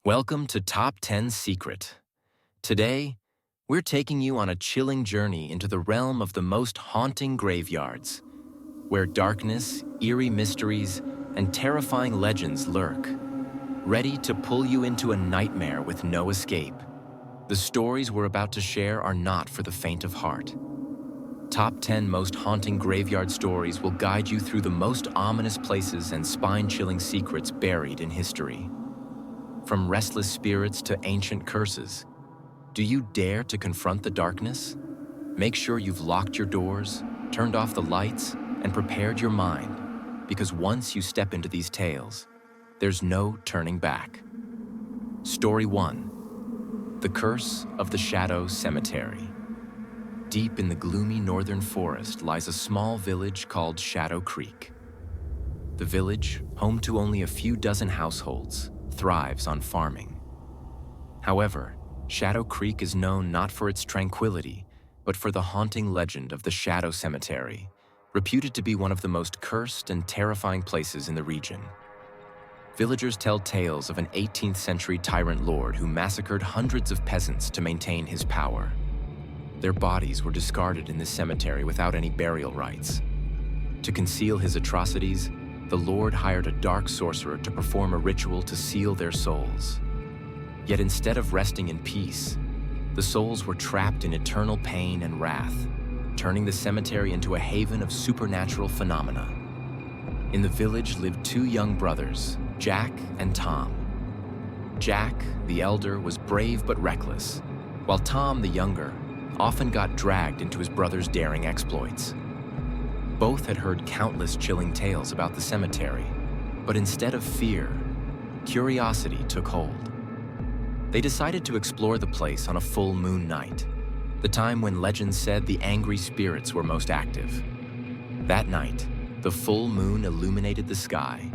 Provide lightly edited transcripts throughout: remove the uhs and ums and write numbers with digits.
Welcome to Top 10 Secret. Today, we're taking you on a chilling journey into the realm of the most haunting graveyards, where darkness, eerie mysteries, and terrifying legends lurk, ready to pull you into a nightmare with no escape. The stories we're about to share are not for the faint of heart. Top 10 Most Haunting Graveyard Stories will guide you through the most ominous places and spine-chilling secrets buried in history. From restless spirits to ancient curses, do you dare to confront the darkness? Make sure you've locked your doors, turned off the lights, and prepared your mind, because once you step into these tales, there's no turning back. Story 1. The Curse of the Shadow Cemetery. Deep in the gloomy northern forest lies a small village called Shadow Creek. The village, home to only a few dozen households, thrives on farming. However, Shadow Creek is known not for its tranquility, but for the haunting legend of the Shadow Cemetery, reputed to be one of the most cursed and terrifying places in the region. Villagers tell tales of an 18th century tyrant lord who massacred hundreds of peasants to maintain his power. Their bodies were discarded in this cemetery without any burial rites. To conceal his atrocities, the Lord hired a dark sorcerer to perform a ritual to seal their souls. Yet instead of resting in peace, the souls were trapped in eternal pain and wrath, turning the cemetery into a haven of supernatural phenomena. In the village lived two young brothers, Jack and Tom. Jack, the elder, was brave but reckless, while Tom, the younger, often got dragged into his brother's daring exploits. Both had heard countless chilling tales about the cemetery, but instead of fear, curiosity took hold. They decided to explore the place on a full moon night, the time when legend said the angry spirits were most active. That night, the full moon illuminated the sky,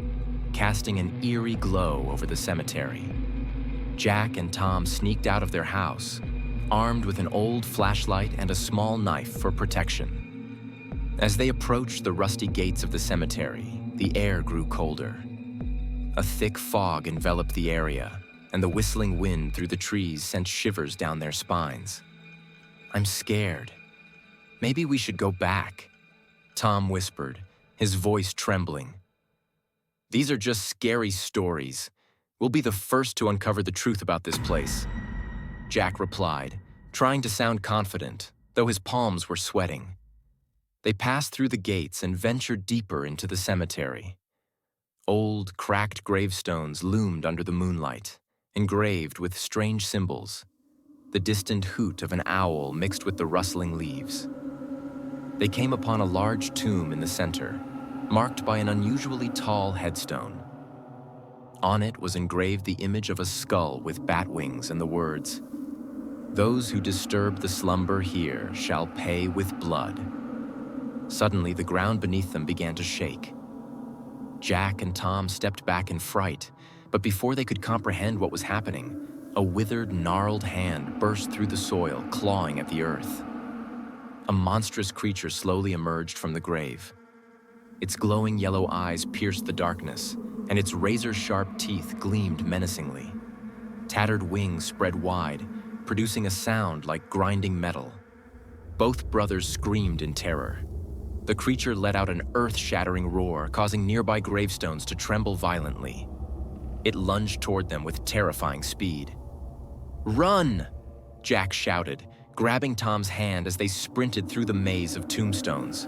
casting an eerie glow over the cemetery. Jack and Tom sneaked out of their house, armed with an old flashlight and a small knife for protection. As they approached the rusty gates of the cemetery, the air grew colder. A thick fog enveloped the area, and the whistling wind through the trees sent shivers down their spines. "I'm scared. Maybe we should go back," Tom whispered, his voice trembling. "These are just scary stories. We'll be the first to uncover the truth about this place," Jack replied, trying to sound confident, though his palms were sweating. They passed through the gates and ventured deeper into the cemetery. Old, cracked gravestones loomed under the moonlight, engraved with strange symbols, the distant hoot of an owl mixed with the rustling leaves. They came upon a large tomb in the center, marked by an unusually tall headstone. On it was engraved the image of a skull with bat wings and the words, "Those who disturb the slumber here shall pay with blood." Suddenly, the ground beneath them began to shake. Jack and Tom stepped back in fright, but before they could comprehend what was happening, a withered, gnarled hand burst through the soil, clawing at the earth. A monstrous creature slowly emerged from the grave. Its glowing yellow eyes pierced the darkness, and its razor-sharp teeth gleamed menacingly. Tattered wings spread wide, producing a sound like grinding metal. Both brothers screamed in terror. The creature let out an earth-shattering roar, causing nearby gravestones to tremble violently. It lunged toward them with terrifying speed. "Run!" Jack shouted, grabbing Tom's hand as they sprinted through the maze of tombstones.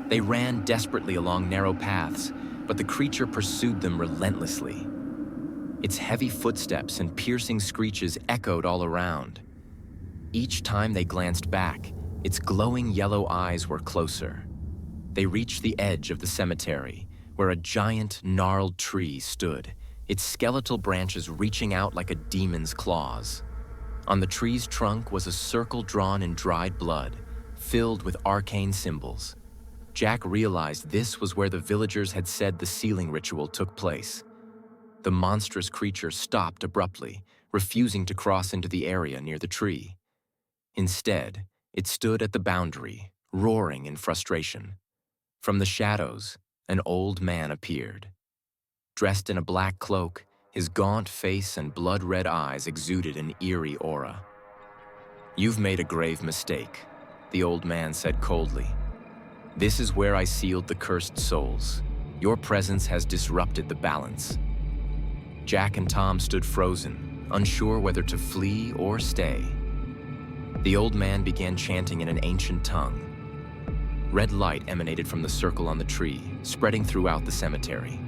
They ran desperately along narrow paths, but the creature pursued them relentlessly. Its heavy footsteps and piercing screeches echoed all around. Each time they glanced back, its glowing yellow eyes were closer. They reached the edge of the cemetery, where a giant, gnarled tree stood, its skeletal branches reaching out like a demon's claws. On the tree's trunk was a circle drawn in dried blood, filled with arcane symbols. Jack realized this was where the villagers had said the sealing ritual took place. The monstrous creature stopped abruptly, refusing to cross into the area near the tree. Instead, it stood at the boundary, roaring in frustration. From the shadows, an old man appeared. Dressed in a black cloak, His gaunt face and blood-red eyes exuded an eerie aura. "You've made a grave mistake," the old man said coldly. "This is where I sealed the cursed souls. Your presence has disrupted the balance." Jack and Tom stood frozen, unsure whether to flee or stay. The old man began chanting in an ancient tongue. Red light emanated from the circle on the tree, spreading throughout the cemetery.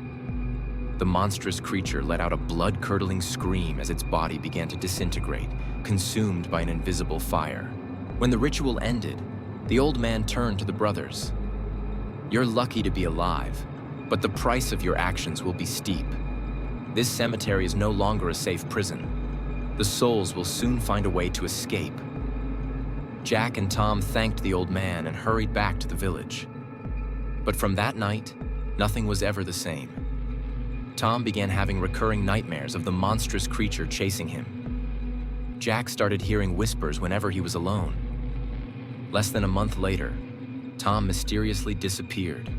The monstrous creature let out a blood-curdling scream as its body began to disintegrate, consumed by an invisible fire. When the ritual ended, the old man turned to the brothers. "You're lucky to be alive, but the price of your actions will be steep. This cemetery is no longer a safe prison. The souls will soon find a way to escape." Jack and Tom thanked the old man and hurried back to the village. But from that night, nothing was ever the same. Tom began having recurring nightmares of the monstrous creature chasing him. Jack started hearing whispers whenever he was alone. Less than a month later, Tom mysteriously disappeared.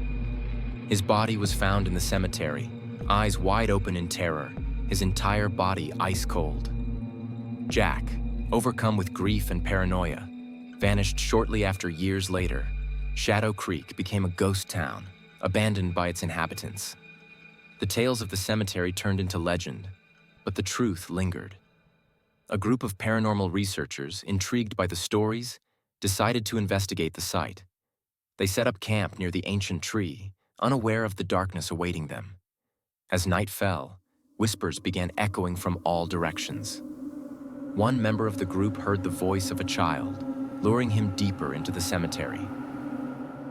His body was found in the cemetery, eyes wide open in terror, his entire body ice cold. Jack, overcome with grief and paranoia, vanished shortly after. Years later, Shadow Creek became a ghost town, abandoned by its inhabitants. The tales of the cemetery turned into legend, but the truth lingered. A group of paranormal researchers, intrigued by the stories, decided to investigate the site. They set up camp near the ancient tree, unaware of the darkness awaiting them. As night fell, whispers began echoing from all directions. One member of the group heard the voice of a child, luring him deeper into the cemetery.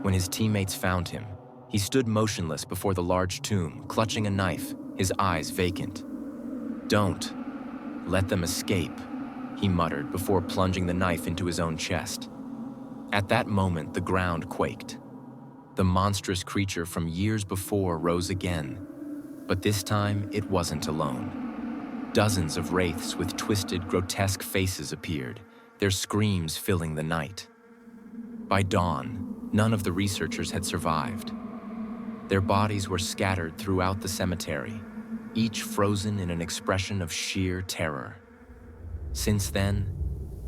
When his teammates found him, he stood motionless before the large tomb, clutching a knife, his eyes vacant. "Don't let them escape," he muttered before plunging the knife into his own chest. At that moment, the ground quaked. The monstrous creature from years before rose again, but this time it wasn't alone. Dozens of wraiths with twisted, grotesque faces appeared, their screams filling the night. By dawn, none of the researchers had survived. Their bodies were scattered throughout the cemetery, each frozen in an expression of sheer terror. Since then,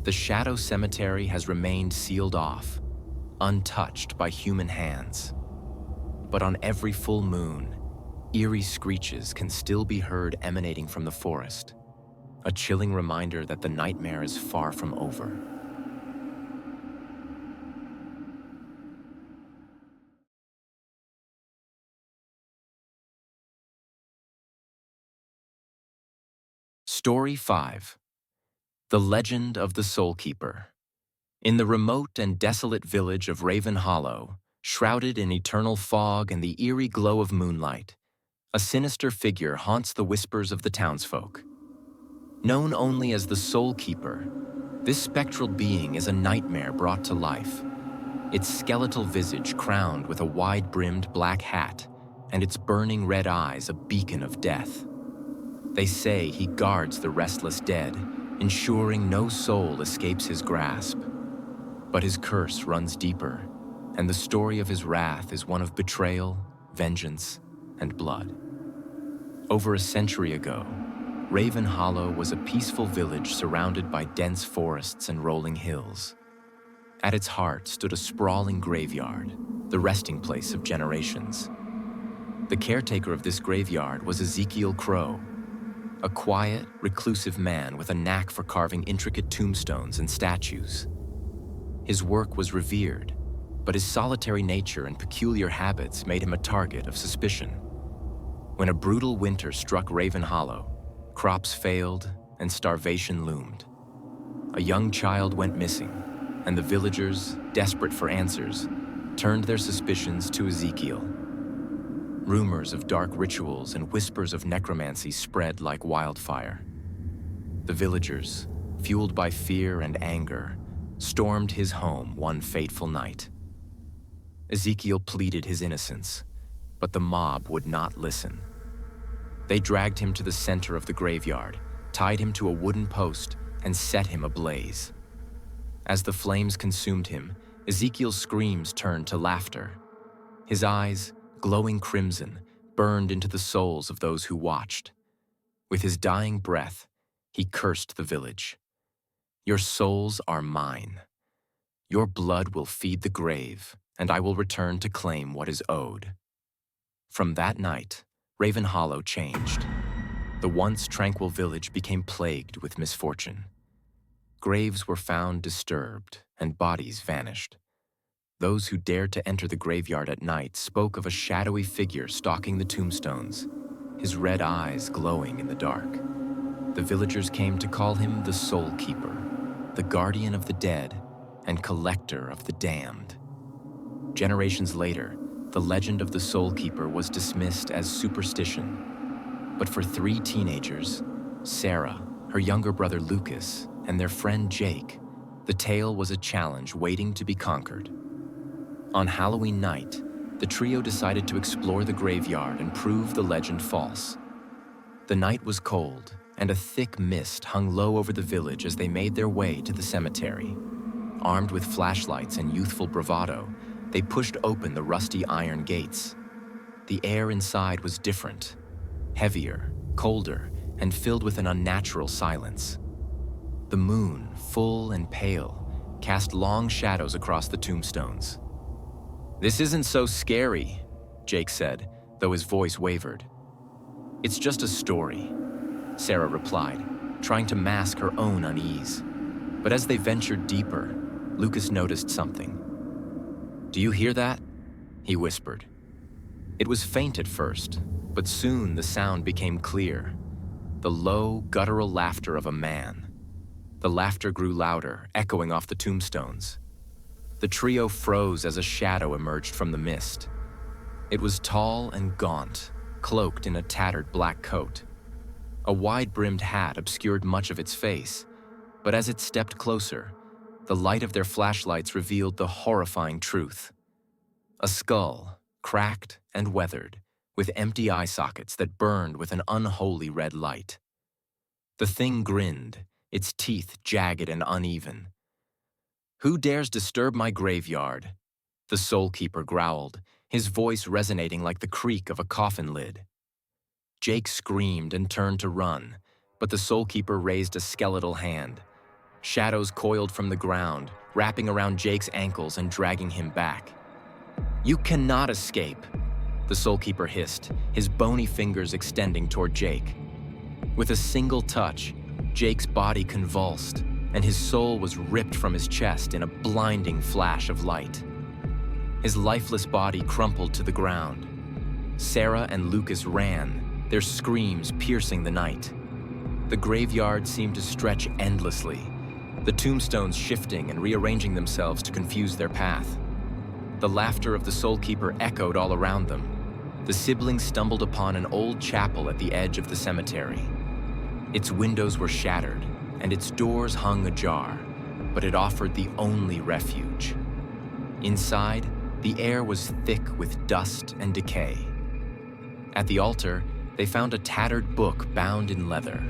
the Shadow Cemetery has remained sealed off, untouched by human hands. But on every full moon, eerie screeches can still be heard emanating from the forest, a chilling reminder that the nightmare is far from over. Story 5. The Legend of the Soul Keeper. In the remote and desolate village of Raven Hollow, shrouded in eternal fog and the eerie glow of moonlight, a sinister figure haunts the whispers of the townsfolk. Known only as the Soul Keeper, this spectral being is a nightmare brought to life, its skeletal visage crowned with a wide-brimmed black hat and its burning red eyes a beacon of death. They say he guards the restless dead, ensuring no soul escapes his grasp. But his curse runs deeper, and the story of his wrath is one of betrayal, vengeance, and blood. Over a century ago, Raven Hollow was a peaceful village surrounded by dense forests and rolling hills. At its heart stood a sprawling graveyard, the resting place of generations. The caretaker of this graveyard was Ezekiel Crow, a quiet, reclusive man with a knack for carving intricate tombstones and statues. His work was revered, but his solitary nature and peculiar habits made him a target of suspicion. When a brutal winter struck Raven Hollow, crops failed and starvation loomed. A young child went missing, and the villagers, desperate for answers, turned their suspicions to Ezekiel. Rumors of dark rituals and whispers of necromancy spread like wildfire. The villagers, fueled by fear and anger, stormed his home one fateful night. Ezekiel pleaded his innocence, but the mob would not listen. They dragged him to the center of the graveyard, tied him to a wooden post, and set him ablaze. As the flames consumed him, Ezekiel's screams turned to laughter. His eyes, glowing crimson, burned into the souls of those who watched. With his dying breath, he cursed the village. "Your souls are mine. Your blood will feed the grave, and I will return to claim what is owed." From that night, Raven Hollow changed. The once tranquil village became plagued with misfortune. Graves were found disturbed, and bodies vanished. Those who dared to enter the graveyard at night spoke of a shadowy figure stalking the tombstones, his red eyes glowing in the dark. The villagers came to call him the Soul Keeper, the guardian of the dead and collector of the damned. Generations later, the legend of the Soul Keeper was dismissed as superstition. But for 3 teenagers, Sarah, her younger brother Lucas, and their friend Jake, the tale was a challenge waiting to be conquered. On Halloween night, the trio decided to explore the graveyard and prove the legend false. The night was cold, and a thick mist hung low over the village as they made their way to the cemetery. Armed with flashlights and youthful bravado, they pushed open the rusty iron gates. The air inside was different, heavier, colder, and filled with an unnatural silence. The moon, full and pale, cast long shadows across the tombstones. "This isn't so scary," Jake said, though his voice wavered. "It's just a story," Sarah replied, trying to mask her own unease. But as they ventured deeper, Lucas noticed something. "Do you hear that?" he whispered. It was faint at first, but soon the sound became clear. The low, guttural laughter of a man. The laughter grew louder, echoing off the tombstones. The trio froze as a shadow emerged from the mist. It was tall and gaunt, cloaked in a tattered black coat. A wide-brimmed hat obscured much of its face, but as it stepped closer, the light of their flashlights revealed the horrifying truth. A skull, cracked and weathered, with empty eye sockets that burned with an unholy red light. The thing grinned, its teeth jagged and uneven. "Who dares disturb my graveyard?" the Soul Keeper growled, his voice resonating like the creak of a coffin lid. Jake screamed and turned to run, but the Soul Keeper raised a skeletal hand. Shadows coiled from the ground, wrapping around Jake's ankles and dragging him back. "You cannot escape," the Soul Keeper hissed, his bony fingers extending toward Jake. With a single touch, Jake's body convulsed, and his soul was ripped from his chest in a blinding flash of light. His lifeless body crumpled to the ground. Sarah and Lucas ran, their screams piercing the night. The graveyard seemed to stretch endlessly, the tombstones shifting and rearranging themselves to confuse their path. The laughter of the Soul Keeper echoed all around them. The siblings stumbled upon an old chapel at the edge of the cemetery. Its windows were shattered, and its doors hung ajar, but it offered the only refuge. Inside, the air was thick with dust and decay. At the altar, they found a tattered book bound in leather.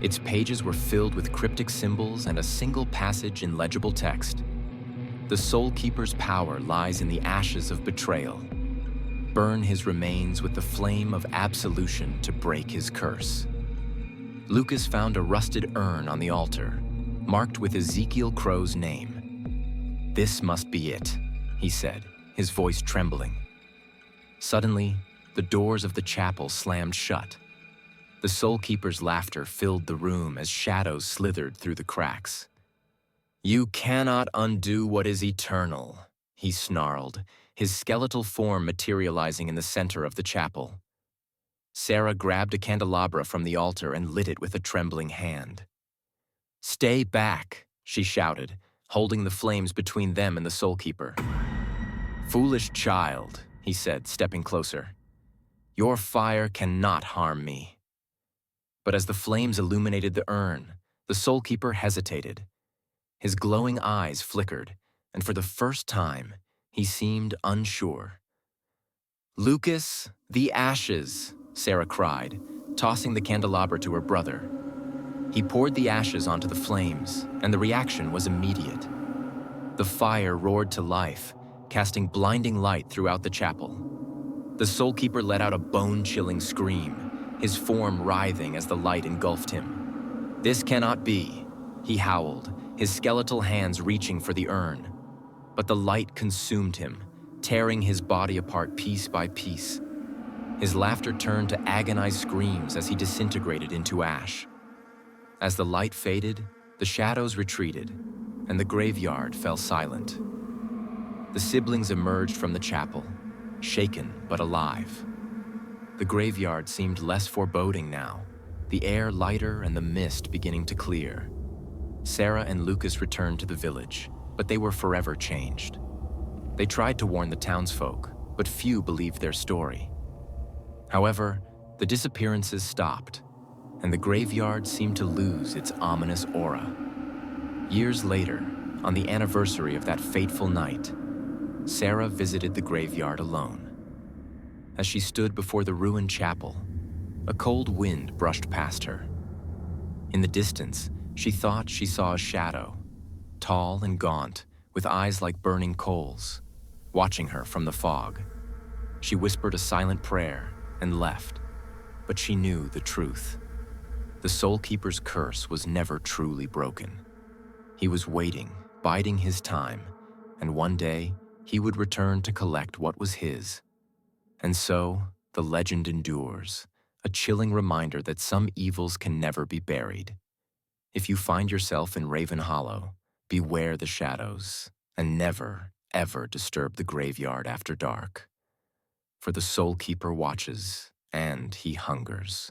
Its pages were filled with cryptic symbols and a single passage in legible text. "The Soul Keeper's power lies in the ashes of betrayal. Burn his remains with the flame of absolution to break his curse." Lucas found a rusted urn on the altar, marked with Ezekiel Crow's name. "This must be it," he said, his voice trembling. Suddenly, the doors of the chapel slammed shut. The Soul Keeper's laughter filled the room as shadows slithered through the cracks. "You cannot undo what is eternal," he snarled, his skeletal form materializing in the center of the chapel. Sarah grabbed a candelabra from the altar and lit it with a trembling hand. "Stay back," she shouted, holding the flames between them and the Soul Keeper. "Foolish child," he said, stepping closer. "Your fire cannot harm me." But as the flames illuminated the urn, the Soul Keeper hesitated. His glowing eyes flickered, and for the first time, he seemed unsure. "Lucas, the ashes!" Sarah cried, tossing the candelabra to her brother. He poured the ashes onto the flames, and the reaction was immediate. The fire roared to life, casting blinding light throughout the chapel. The Soul Keeper let out a bone-chilling scream, his form writhing as the light engulfed him. "This cannot be," he howled, his skeletal hands reaching for the urn. But the light consumed him, tearing his body apart piece by piece. His laughter turned to agonized screams as he disintegrated into ash. As the light faded, the shadows retreated, and the graveyard fell silent. The siblings emerged from the chapel, shaken but alive. The graveyard seemed less foreboding now, the air lighter and the mist beginning to clear. Sarah and Lucas returned to the village, but they were forever changed. They tried to warn the townsfolk, but few believed their story. However, the disappearances stopped, and the graveyard seemed to lose its ominous aura. Years later, on the anniversary of that fateful night, Sarah visited the graveyard alone. As she stood before the ruined chapel, a cold wind brushed past her. In the distance, she thought she saw a shadow, tall and gaunt, with eyes like burning coals, watching her from the fog. She whispered a silent prayer and left, but she knew the truth. The Soul Keeper's curse was never truly broken. He was waiting, biding his time, and one day he would return to collect what was his. And so, the legend endures, a chilling reminder that some evils can never be buried. If you find yourself in Raven Hollow, beware the shadows, and never, ever disturb the graveyard after dark. For the Soul Keeper watches, and he hungers.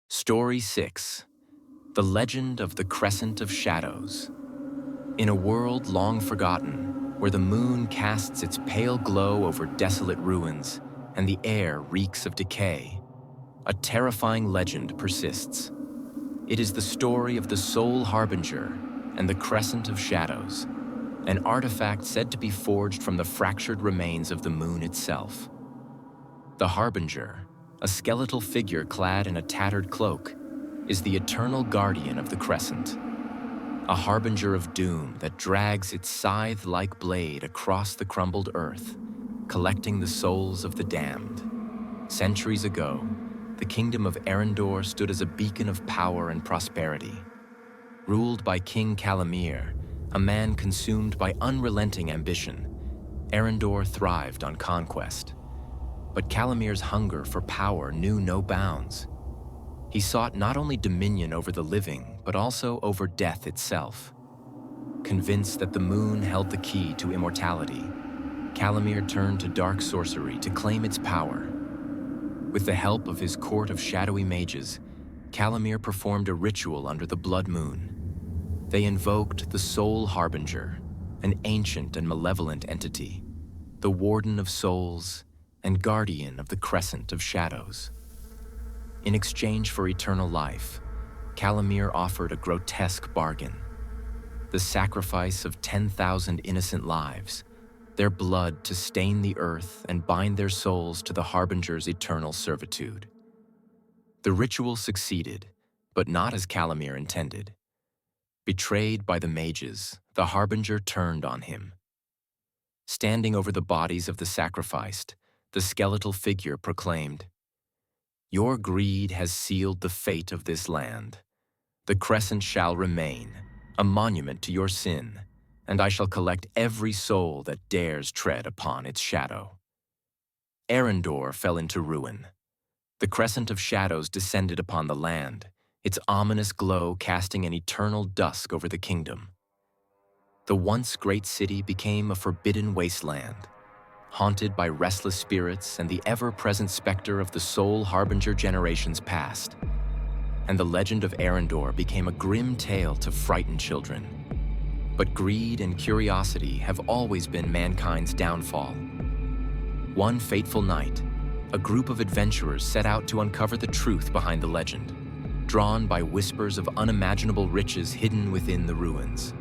Story 6. The Legend of the Crescent of Shadows. In a world long forgotten, where the moon casts its pale glow over desolate ruins and the air reeks of decay, a terrifying legend persists. It is the story of the Soul Harbinger and the Crescent of Shadows, an artifact said to be forged from the fractured remains of the moon itself. The Harbinger, a skeletal figure clad in a tattered cloak, is the eternal guardian of the Crescent, a harbinger of doom that drags its scythe-like blade across the crumbled earth, collecting the souls of the damned. Centuries ago, the kingdom of Arendor stood as a beacon of power and prosperity. Ruled by King Calamir, a man consumed by unrelenting ambition, Arendor thrived on conquest. But Calamir's hunger for power knew no bounds. He sought not only dominion over the living, but also over death itself. Convinced that the moon held the key to immortality, Calamir turned to dark sorcery to claim its power. With the help of his court of shadowy mages, Calamir performed a ritual under the blood moon. They invoked the Soul Harbinger, an ancient and malevolent entity, the warden of souls and guardian of the Crescent of Shadows. In exchange for eternal life, Calamir offered a grotesque bargain: the sacrifice of 10,000 innocent lives, their blood to stain the earth and bind their souls to the Harbinger's eternal servitude. The ritual succeeded, but not as Calamir intended. Betrayed by the mages, the Harbinger turned on him. Standing over the bodies of the sacrificed, the skeletal figure proclaimed, "Your greed has sealed the fate of this land. The Crescent shall remain, a monument to your sin, and I shall collect every soul that dares tread upon its shadow." Arendor fell into ruin. The Crescent of Shadows descended upon the land, its ominous glow casting an eternal dusk over the kingdom. The once great city became a forbidden wasteland, haunted by restless spirits and the ever-present specter of the Soul Harbinger generations past. And the legend of Arendor became a grim tale to frighten children. But greed and curiosity have always been mankind's downfall. One fateful night, a group of adventurers set out to uncover the truth behind the legend, drawn by whispers of unimaginable riches hidden within the ruins.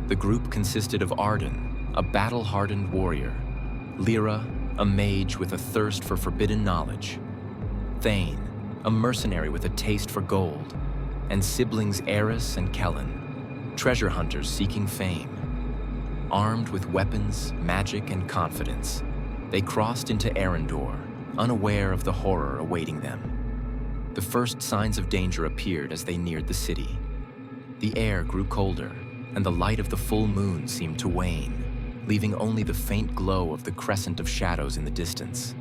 The group consisted of Arden, a battle-hardened warrior; Lyra, a mage with a thirst for forbidden knowledge; Thane, a mercenary with a taste for gold; and siblings Eris and Kellen, treasure hunters seeking fame. Armed with weapons, magic, and confidence, they crossed into Arendor, unaware of the horror awaiting them. The first signs of danger appeared as they neared the city. The air grew colder, and the light of the full moon seemed to wane, leaving only the faint glow of the crescent of shadows in the distance.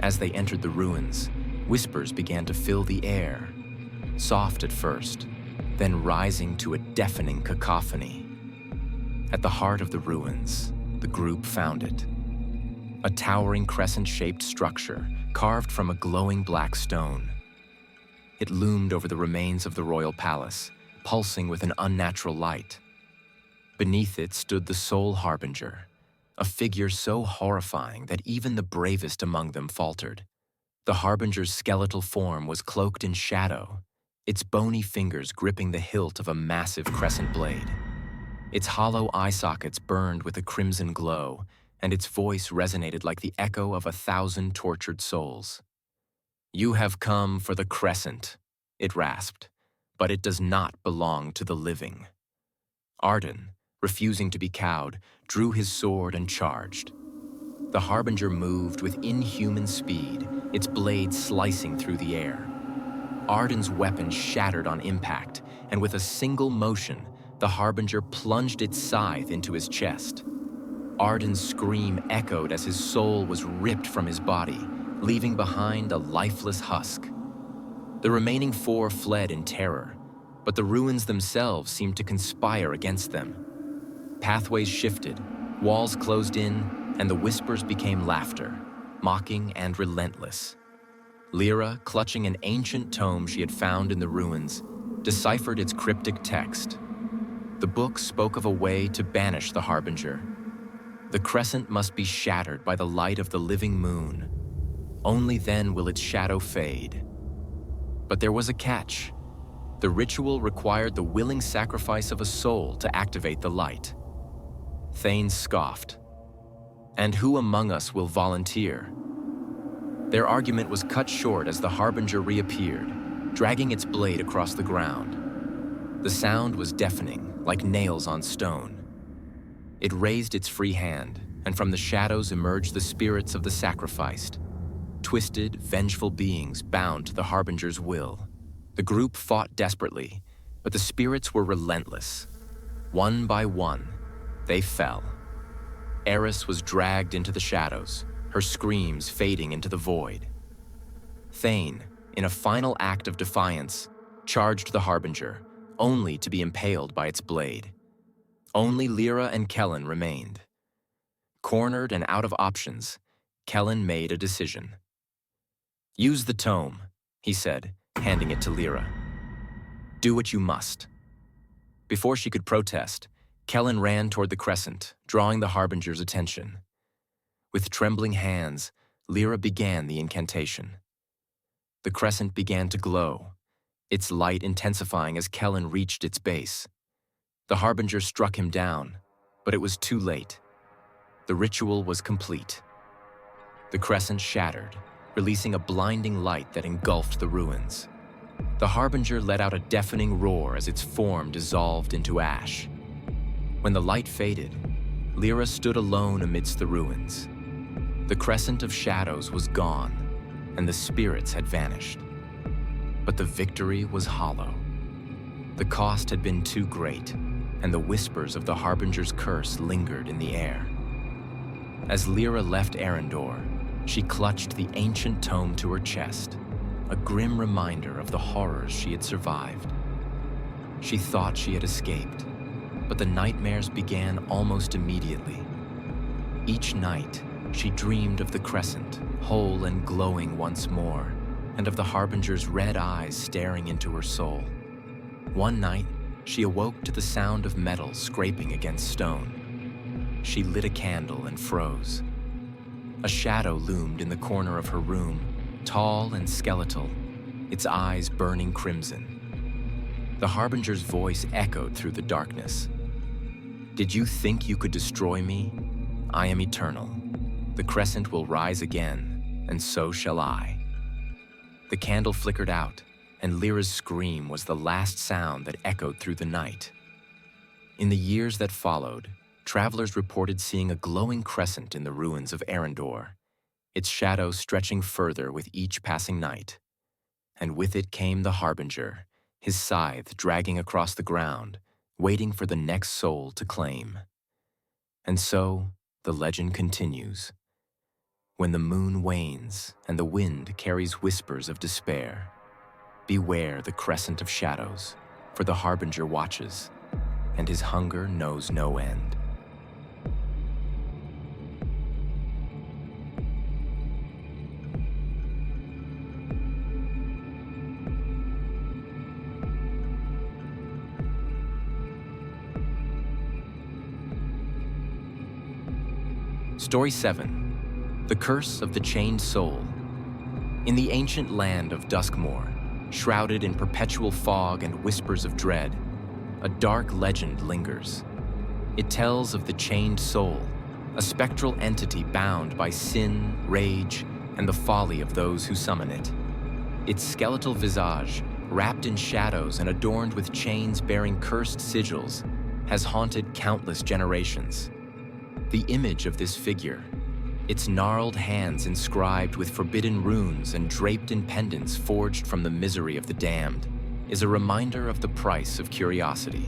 As they entered the ruins, whispers began to fill the air, soft at first, then rising to a deafening cacophony. At the heart of the ruins, the group found it. A towering crescent-shaped structure carved from a glowing black stone. It loomed over the remains of the royal palace, pulsing with an unnatural light. Beneath it stood the sole harbinger, a figure so horrifying that even the bravest among them faltered. The harbinger's skeletal form was cloaked in shadow, its bony fingers gripping the hilt of a massive crescent blade. Its hollow eye sockets burned with a crimson glow, and its voice resonated like the echo of 1,000 tortured souls. "You have come for the crescent," it rasped, "but it does not belong to the living." Arden, refusing to be cowed, drew his sword and charged. The harbinger moved with inhuman speed, its blade slicing through the air. Arden's weapon shattered on impact, and with a single motion, the harbinger plunged its scythe into his chest. Arden's scream echoed as his soul was ripped from his body, leaving behind a lifeless husk. The remaining 4 fled in terror, but the ruins themselves seemed to conspire against them. Pathways shifted, walls closed in, and the whispers became laughter, mocking and relentless. Lyra, clutching an ancient tome she had found in the ruins, deciphered its cryptic text. The book spoke of a way to banish the harbinger. The crescent must be shattered by the light of the living moon. Only then will its shadow fade. But there was a catch. The ritual required the willing sacrifice of a soul to activate the light. Thane scoffed. "And who among us will volunteer?" Their argument was cut short as the harbinger reappeared, dragging its blade across the ground. The sound was deafening, like nails on stone. It raised its free hand, and from the shadows emerged the spirits of the sacrificed, twisted, vengeful beings bound to the harbinger's will. The group fought desperately, but the spirits were relentless. One by one, they fell. Eris was dragged into the shadows, her screams fading into the void. Thane, in a final act of defiance, charged the harbinger, only to be impaled by its blade. Only Lyra and Kellen remained. Cornered and out of options, Kellen made a decision. "Use the tome," he said, handing it to Lyra. "Do what you must." Before she could protest, Kellen ran toward the crescent, drawing the harbinger's attention. With trembling hands, Lyra began the incantation. The crescent began to glow, its light intensifying as Kellen reached its base. The harbinger struck him down, but it was too late. The ritual was complete. The crescent shattered, releasing a blinding light that engulfed the ruins. The harbinger let out a deafening roar as its form dissolved into ash. When the light faded, Lyra stood alone amidst the ruins. The crescent of shadows was gone, and the spirits had vanished. But the victory was hollow. The cost had been too great, and the whispers of the harbinger's curse lingered in the air. As Lyra left Arendor, she clutched the ancient tome to her chest, a grim reminder of the horrors she had survived. She thought she had escaped, but the nightmares began almost immediately. Each night, she dreamed of the crescent, whole and glowing once more, and of the harbinger's red eyes staring into her soul. One night, she awoke to the sound of metal scraping against stone. She lit a candle and froze. A shadow loomed in the corner of her room, tall and skeletal, its eyes burning crimson. The harbinger's voice echoed through the darkness. "Did you think you could destroy me? I am eternal. The crescent will rise again, and so shall I." The candle flickered out, and Lyra's scream was the last sound that echoed through the night. In the years that followed, travelers reported seeing a glowing crescent in the ruins of Arendor, its shadow stretching further with each passing night. And with it came the Harbinger, his scythe dragging across the ground, waiting for the next soul to claim. And so, the legend continues. When the moon wanes and the wind carries whispers of despair, beware the crescent of shadows, for the Harbinger watches, and his hunger knows no end. Story 7. The Curse of the Chained Soul. In the ancient land of Duskmoor, shrouded in perpetual fog and whispers of dread, a dark legend lingers. It tells of the chained soul, a spectral entity bound by sin, rage, and the folly of those who summon it. Its skeletal visage, wrapped in shadows and adorned with chains bearing cursed sigils, has haunted countless generations. The image of this figure, its gnarled hands inscribed with forbidden runes and draped in pendants forged from the misery of the damned, is a reminder of the price of curiosity.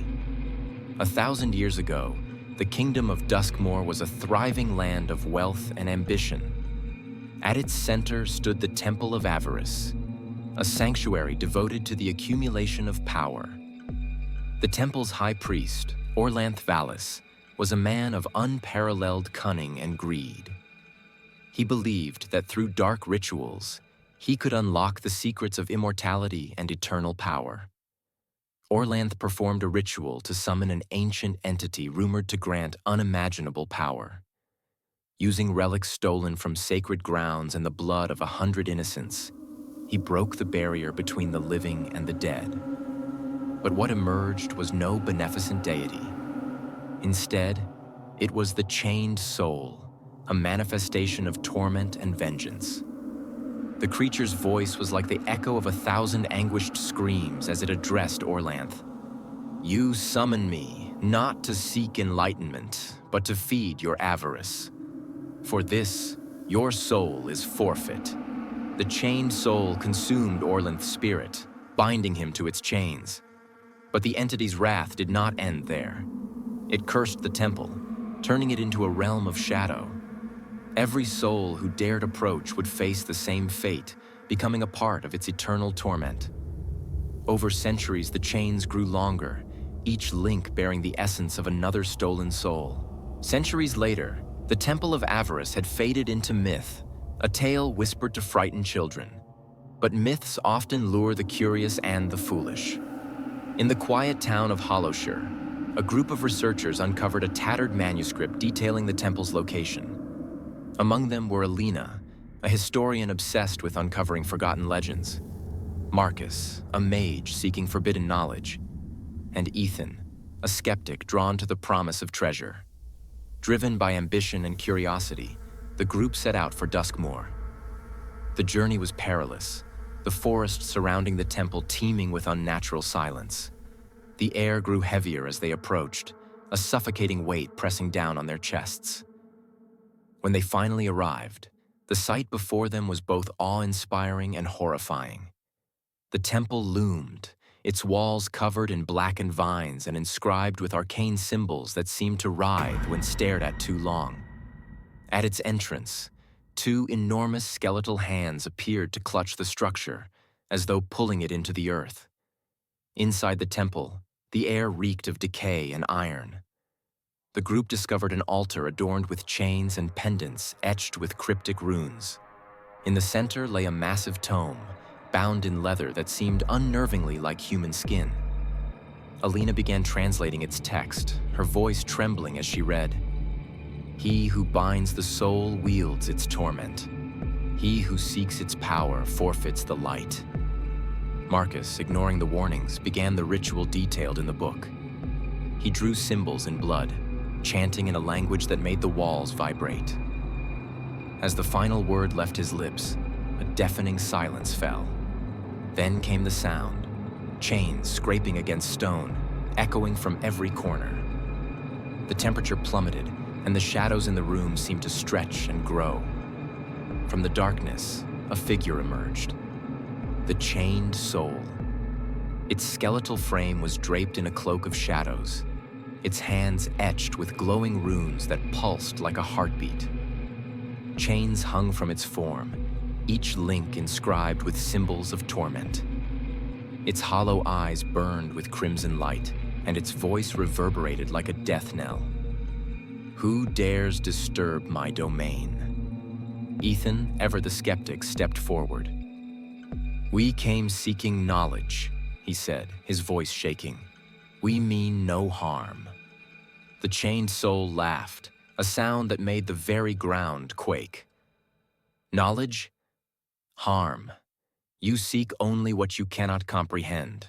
1,000 years ago, the kingdom of Duskmoor was a thriving land of wealth and ambition. At its center stood the Temple of Avarice, a sanctuary devoted to the accumulation of power. The temple's high priest, Orlanth Valis, was a man of unparalleled cunning and greed. He believed that through dark rituals, he could unlock the secrets of immortality and eternal power. Orlanth performed a ritual to summon an ancient entity rumored to grant unimaginable power. Using relics stolen from sacred grounds and the blood of 100 innocents, he broke the barrier between the living and the dead. But what emerged was no beneficent deity. Instead, it was the chained soul, a manifestation of torment and vengeance. The creature's voice was like the echo of 1,000 anguished screams as it addressed Orlanth. "You summon me, not to seek enlightenment, but to feed your avarice. For this, your soul is forfeit." The chained soul consumed Orlanth's spirit, binding him to its chains. But the entity's wrath did not end there. It cursed the temple, turning it into a realm of shadow. Every soul who dared approach would face the same fate, becoming a part of its eternal torment. Over centuries, the chains grew longer, each link bearing the essence of another stolen soul. Centuries later, the Temple of Avarice had faded into myth, a tale whispered to frighten children. But myths often lure the curious and the foolish. In the quiet town of Hollowshire, a group of researchers uncovered a tattered manuscript detailing the temple's location. Among them were Alina, a historian obsessed with uncovering forgotten legends, Marcus, a mage seeking forbidden knowledge, and Ethan, a skeptic drawn to the promise of treasure. Driven by ambition and curiosity, the group set out for Duskmoor. The journey was perilous, the forest surrounding the temple teeming with unnatural silence. The air grew heavier as they approached, a suffocating weight pressing down on their chests. When they finally arrived, the sight before them was both awe-inspiring and horrifying. The temple loomed, its walls covered in blackened vines and inscribed with arcane symbols that seemed to writhe when stared at too long. At its entrance, 2 enormous skeletal hands appeared to clutch the structure, as though pulling it into the earth. Inside the temple, the air reeked of decay and iron. The group discovered an altar adorned with chains and pendants etched with cryptic runes. In the center lay a massive tome, bound in leather that seemed unnervingly like human skin. Alina began translating its text, her voice trembling as she read, "He who binds the soul wields its torment. He who seeks its power forfeits the light." Marcus, ignoring the warnings, began the ritual detailed in the book. He drew symbols in blood, chanting in a language that made the walls vibrate. As the final word left his lips, a deafening silence fell. Then came the sound, chains scraping against stone, echoing from every corner. The temperature plummeted, and the shadows in the room seemed to stretch and grow. From the darkness, a figure emerged. The chained soul. Its skeletal frame was draped in a cloak of shadows, its hands etched with glowing runes that pulsed like a heartbeat. Chains hung from its form, each link inscribed with symbols of torment. Its hollow eyes burned with crimson light, and its voice reverberated like a death knell. Who dares disturb my domain? Ethan, ever the skeptic, stepped forward. We came seeking knowledge, he said, his voice shaking. We mean no harm. The chained soul laughed, a sound that made the very ground quake. Knowledge? Harm. You seek only what you cannot comprehend.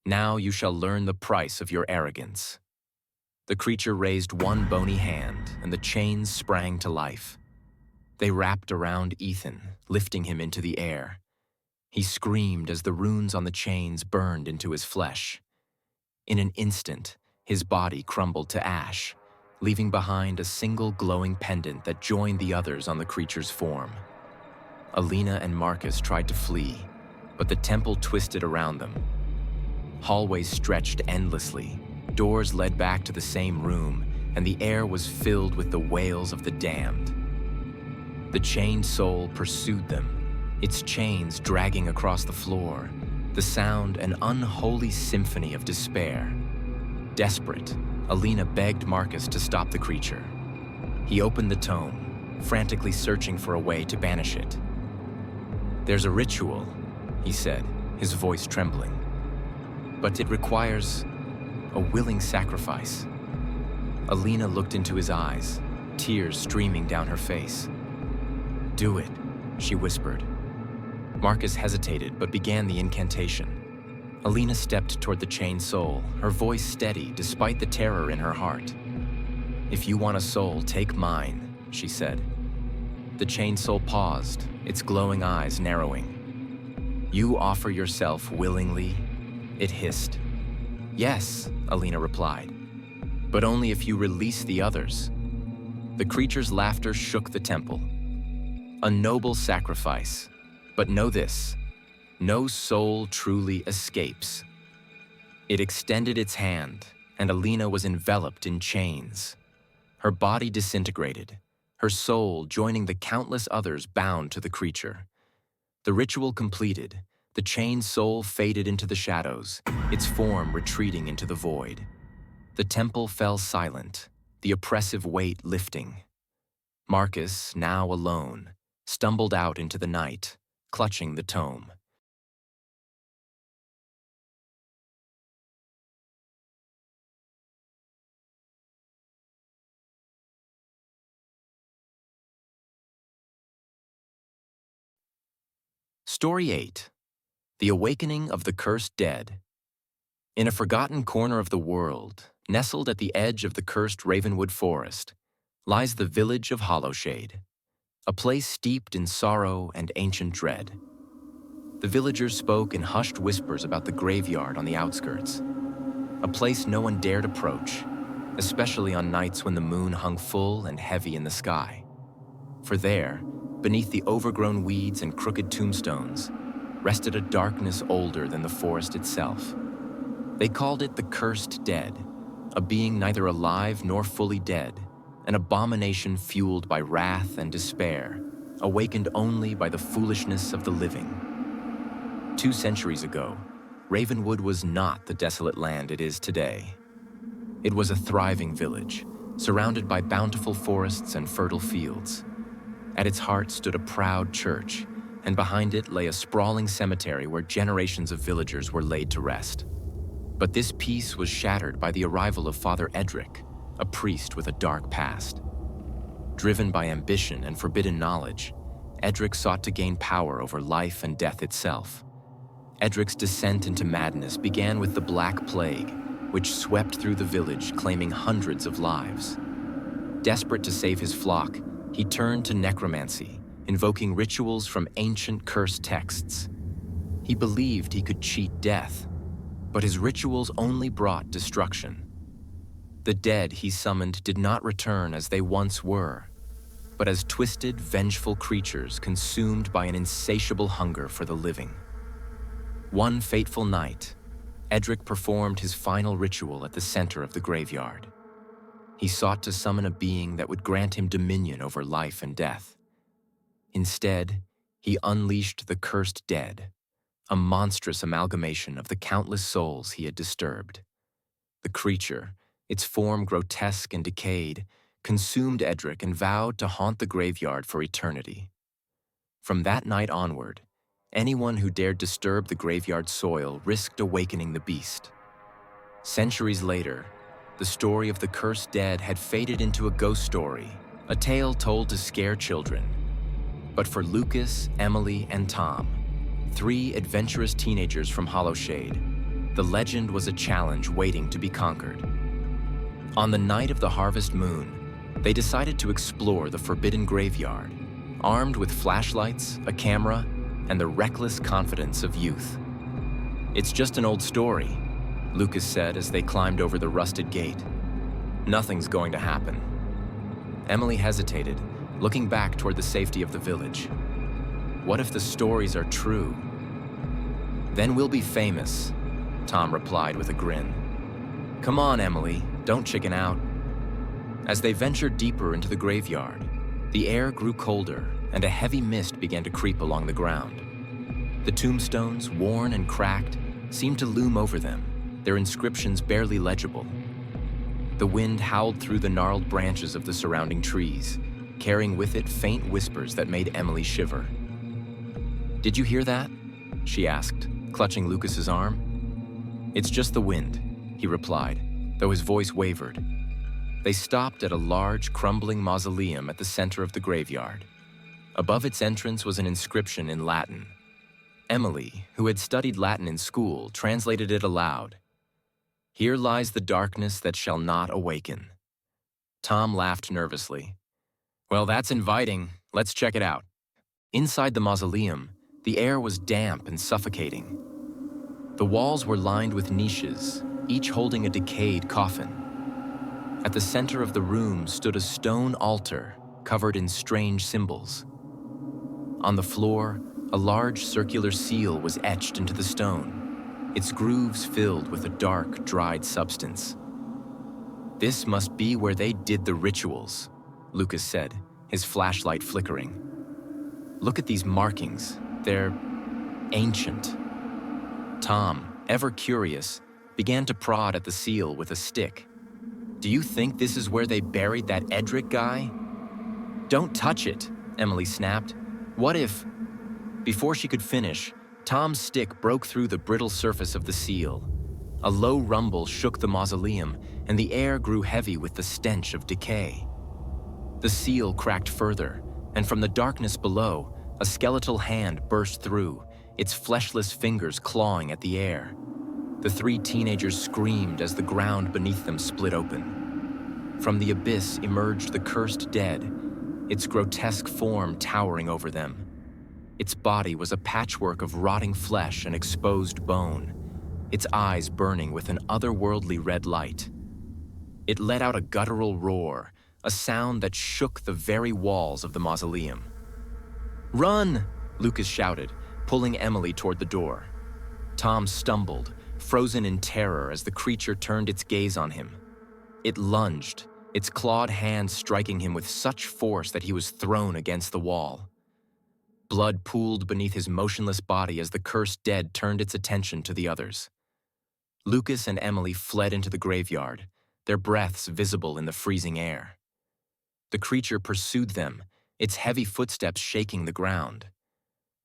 Now you shall learn the price of your arrogance. The creature raised one bony hand, and the chains sprang to life. They wrapped around Ethan, lifting him into the air. He screamed as the runes on the chains burned into his flesh. In an instant, his body crumbled to ash, leaving behind a single glowing pendant that joined the others on the creature's form. Alina and Marcus tried to flee, but the temple twisted around them. Hallways stretched endlessly, doors led back to the same room, and the air was filled with the wails of the damned. The chained soul pursued them, its chains dragging across the floor, the sound an unholy symphony of despair. Desperate, Alina begged Marcus to stop the creature. He opened the tome, frantically searching for a way to banish it. There's a ritual, he said, his voice trembling. But it requires a willing sacrifice. Alina looked into his eyes, tears streaming down her face. Do it, she whispered. Marcus hesitated but began the incantation. Alina stepped toward the chained soul, her voice steady despite the terror in her heart. If you want a soul, take mine, she said. The chained soul paused, its glowing eyes narrowing. You offer yourself willingly? It hissed. Yes, Alina replied, but only if you release the others. The creature's laughter shook the temple. A noble sacrifice, but know this, no soul truly escapes. It extended its hand, and Alina was enveloped in chains. Her body disintegrated, her soul joining the countless others bound to the creature. The ritual completed, the chained soul faded into the shadows, its form retreating into the void. The temple fell silent, the oppressive weight lifting. Marcus, now alone, stumbled out into the night, clutching the tome. Story 8. The Awakening of the Cursed Dead. In a forgotten corner of the world, nestled at the edge of the cursed Ravenwood Forest, lies the village of Hollowshade, a place steeped in sorrow and ancient dread. The villagers spoke in hushed whispers about the graveyard on the outskirts, a place no one dared approach, especially on nights when the moon hung full and heavy in the sky. For there, beneath the overgrown weeds and crooked tombstones, rested a darkness older than the forest itself. They called it the Cursed Dead, a being neither alive nor fully dead, an abomination fueled by wrath and despair, awakened only by the foolishness of the living. 2 centuries ago, Ravenwood was not the desolate land it is today. It was a thriving village, surrounded by bountiful forests and fertile fields. At its heart stood a proud church, and behind it lay a sprawling cemetery where generations of villagers were laid to rest. But this peace was shattered by the arrival of Father Edric, a priest with a dark past. Driven by ambition and forbidden knowledge, Edric sought to gain power over life and death itself. Edric's descent into madness began with the Black Plague, which swept through the village, claiming hundreds of lives. Desperate to save his flock, he turned to necromancy, invoking rituals from ancient cursed texts. He believed he could cheat death, but his rituals only brought destruction. The dead he summoned did not return as they once were, but as twisted, vengeful creatures consumed by an insatiable hunger for the living. One fateful night, Edric performed his final ritual at the center of the graveyard. He sought to summon a being that would grant him dominion over life and death. Instead, he unleashed the cursed dead, a monstrous amalgamation of the countless souls he had disturbed. The creature, its form grotesque and decayed, consumed Edric and vowed to haunt the graveyard for eternity. From that night onward, anyone who dared disturb the graveyard soil risked awakening the beast. Centuries later, the story of the cursed dead had faded into a ghost story, a tale told to scare children. But for Lucas, Emily, and Tom, three adventurous teenagers from Hollowshade, the legend was a challenge waiting to be conquered. On the night of the harvest moon, they decided to explore the forbidden graveyard, armed with flashlights, a camera, and the reckless confidence of youth. "It's just an old story," Lucas said as they climbed over the rusted gate. "Nothing's going to happen." Emily hesitated, looking back toward the safety of the village. "What if the stories are true?" "Then we'll be famous," Tom replied with a grin. "Come on, Emily, don't chicken out." As they ventured deeper into the graveyard, the air grew colder and a heavy mist began to creep along the ground. The tombstones, worn and cracked, seemed to loom over them, their inscriptions barely legible. The wind howled through the gnarled branches of the surrounding trees, carrying with it faint whispers that made Emily shiver. "Did you hear that?" she asked, clutching Lucas's arm. "It's just the wind," he replied, though his voice wavered. They stopped at a large, crumbling mausoleum at the center of the graveyard. Above its entrance was an inscription in Latin. Emily, who had studied Latin in school, translated it aloud. "Here lies the darkness that shall not awaken." Tom laughed nervously. "Well, that's inviting. Let's check it out." Inside the mausoleum, the air was damp and suffocating. The walls were lined with niches, each holding a decayed coffin. At the center of the room stood a stone altar covered in strange symbols. On the floor, a large circular seal was etched into the stone, its grooves filled with a dark, dried substance. "This must be where they did the rituals," Lucas said, his flashlight flickering. "Look at these markings. They're ancient." Tom, ever curious, began to prod at the seal with a stick. "Do you think this is where they buried that Edric guy?" "Don't touch it," Emily snapped. "What if—" Before she could finish, Tom's stick broke through the brittle surface of the seal. A low rumble shook the mausoleum, and the air grew heavy with the stench of decay. The seal cracked further, and from the darkness below, a skeletal hand burst through, its fleshless fingers clawing at the air. The three teenagers screamed as the ground beneath them split open. From the abyss emerged the cursed dead, its grotesque form towering over them. Its body was a patchwork of rotting flesh and exposed bone, its eyes burning with an otherworldly red light. It let out a guttural roar, a sound that shook the very walls of the mausoleum. "Run!" Lucas shouted, pulling Emily toward the door. Tom stumbled, frozen in terror as the creature turned its gaze on him. It lunged, its clawed hand striking him with such force that he was thrown against the wall. Blood pooled beneath his motionless body as the cursed dead turned its attention to the others. Lucas and Emily fled into the graveyard, their breaths visible in the freezing air. The creature pursued them, its heavy footsteps shaking the ground.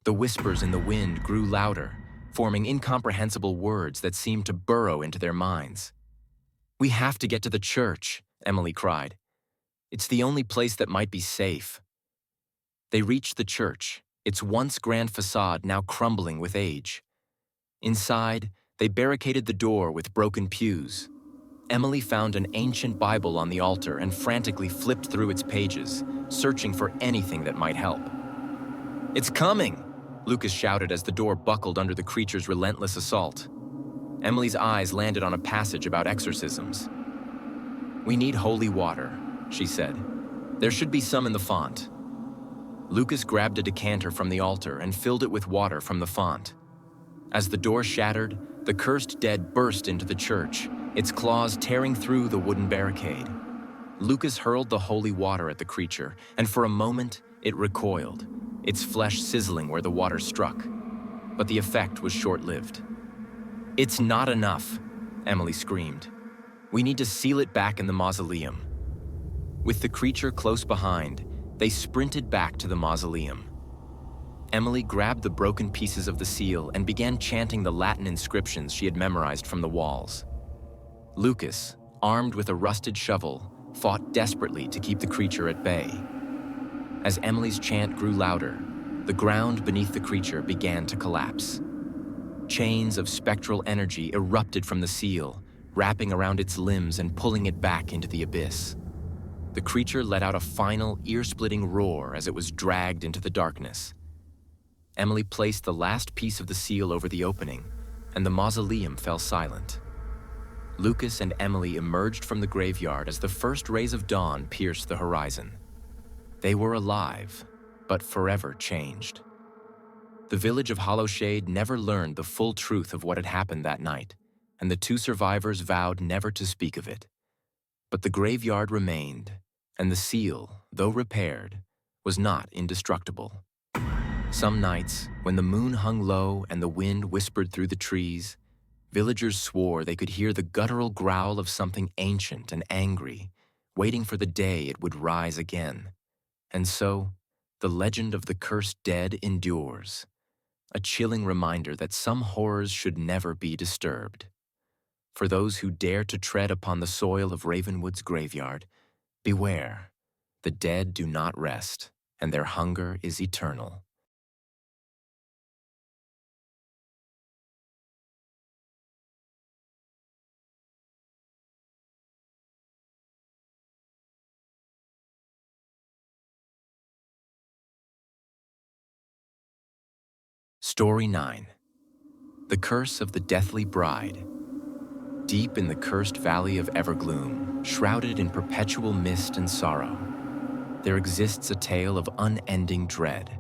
The whispers in the wind grew louder, forming incomprehensible words that seemed to burrow into their minds. "We have to get to the church," Emily cried. "It's the only place that might be safe." They reached the church, its once grand facade now crumbling with age. Inside, they barricaded the door with broken pews. Emily found an ancient Bible on the altar and frantically flipped through its pages, searching for anything that might help. "It's coming!" Lucas shouted as the door buckled under the creature's relentless assault. Emily's eyes landed on a passage about exorcisms. "We need holy water," she said. "There should be some in the font." Lucas grabbed a decanter from the altar and filled it with water from the font. As the door shattered, the cursed dead burst into the church, its claws tearing through the wooden barricade. Lucas hurled the holy water at the creature, and for a moment, it recoiled, its flesh sizzling where the water struck. But the effect was short-lived. "It's not enough," Emily screamed. "We need to seal it back in the mausoleum." With the creature close behind, they sprinted back to the mausoleum. Emily grabbed the broken pieces of the seal and began chanting the Latin inscriptions she had memorized from the walls. Lucas, armed with a rusted shovel, fought desperately to keep the creature at bay. As Emily's chant grew louder, the ground beneath the creature began to collapse. Chains of spectral energy erupted from the seal, wrapping around its limbs and pulling it back into the abyss. The creature let out a final, ear-splitting roar as it was dragged into the darkness. Emily placed the last piece of the seal over the opening, and the mausoleum fell silent. Lucas and Emily emerged from the graveyard as the first rays of dawn pierced the horizon. They were alive, but forever changed. The village of Hollowshade never learned the full truth of what had happened that night, and the two survivors vowed never to speak of it. But the graveyard remained, and the seal, though repaired, was not indestructible. Some nights, when the moon hung low and the wind whispered through the trees, villagers swore they could hear the guttural growl of something ancient and angry, waiting for the day it would rise again. And so, the legend of the cursed dead endures, a chilling reminder that some horrors should never be disturbed. For those who dare to tread upon the soil of Ravenwood's graveyard, beware, the dead do not rest, and their hunger is eternal. Story 9. The Curse of the Deathly Bride. Deep in the cursed valley of Evergloom, shrouded in perpetual mist and sorrow, there exists a tale of unending dread.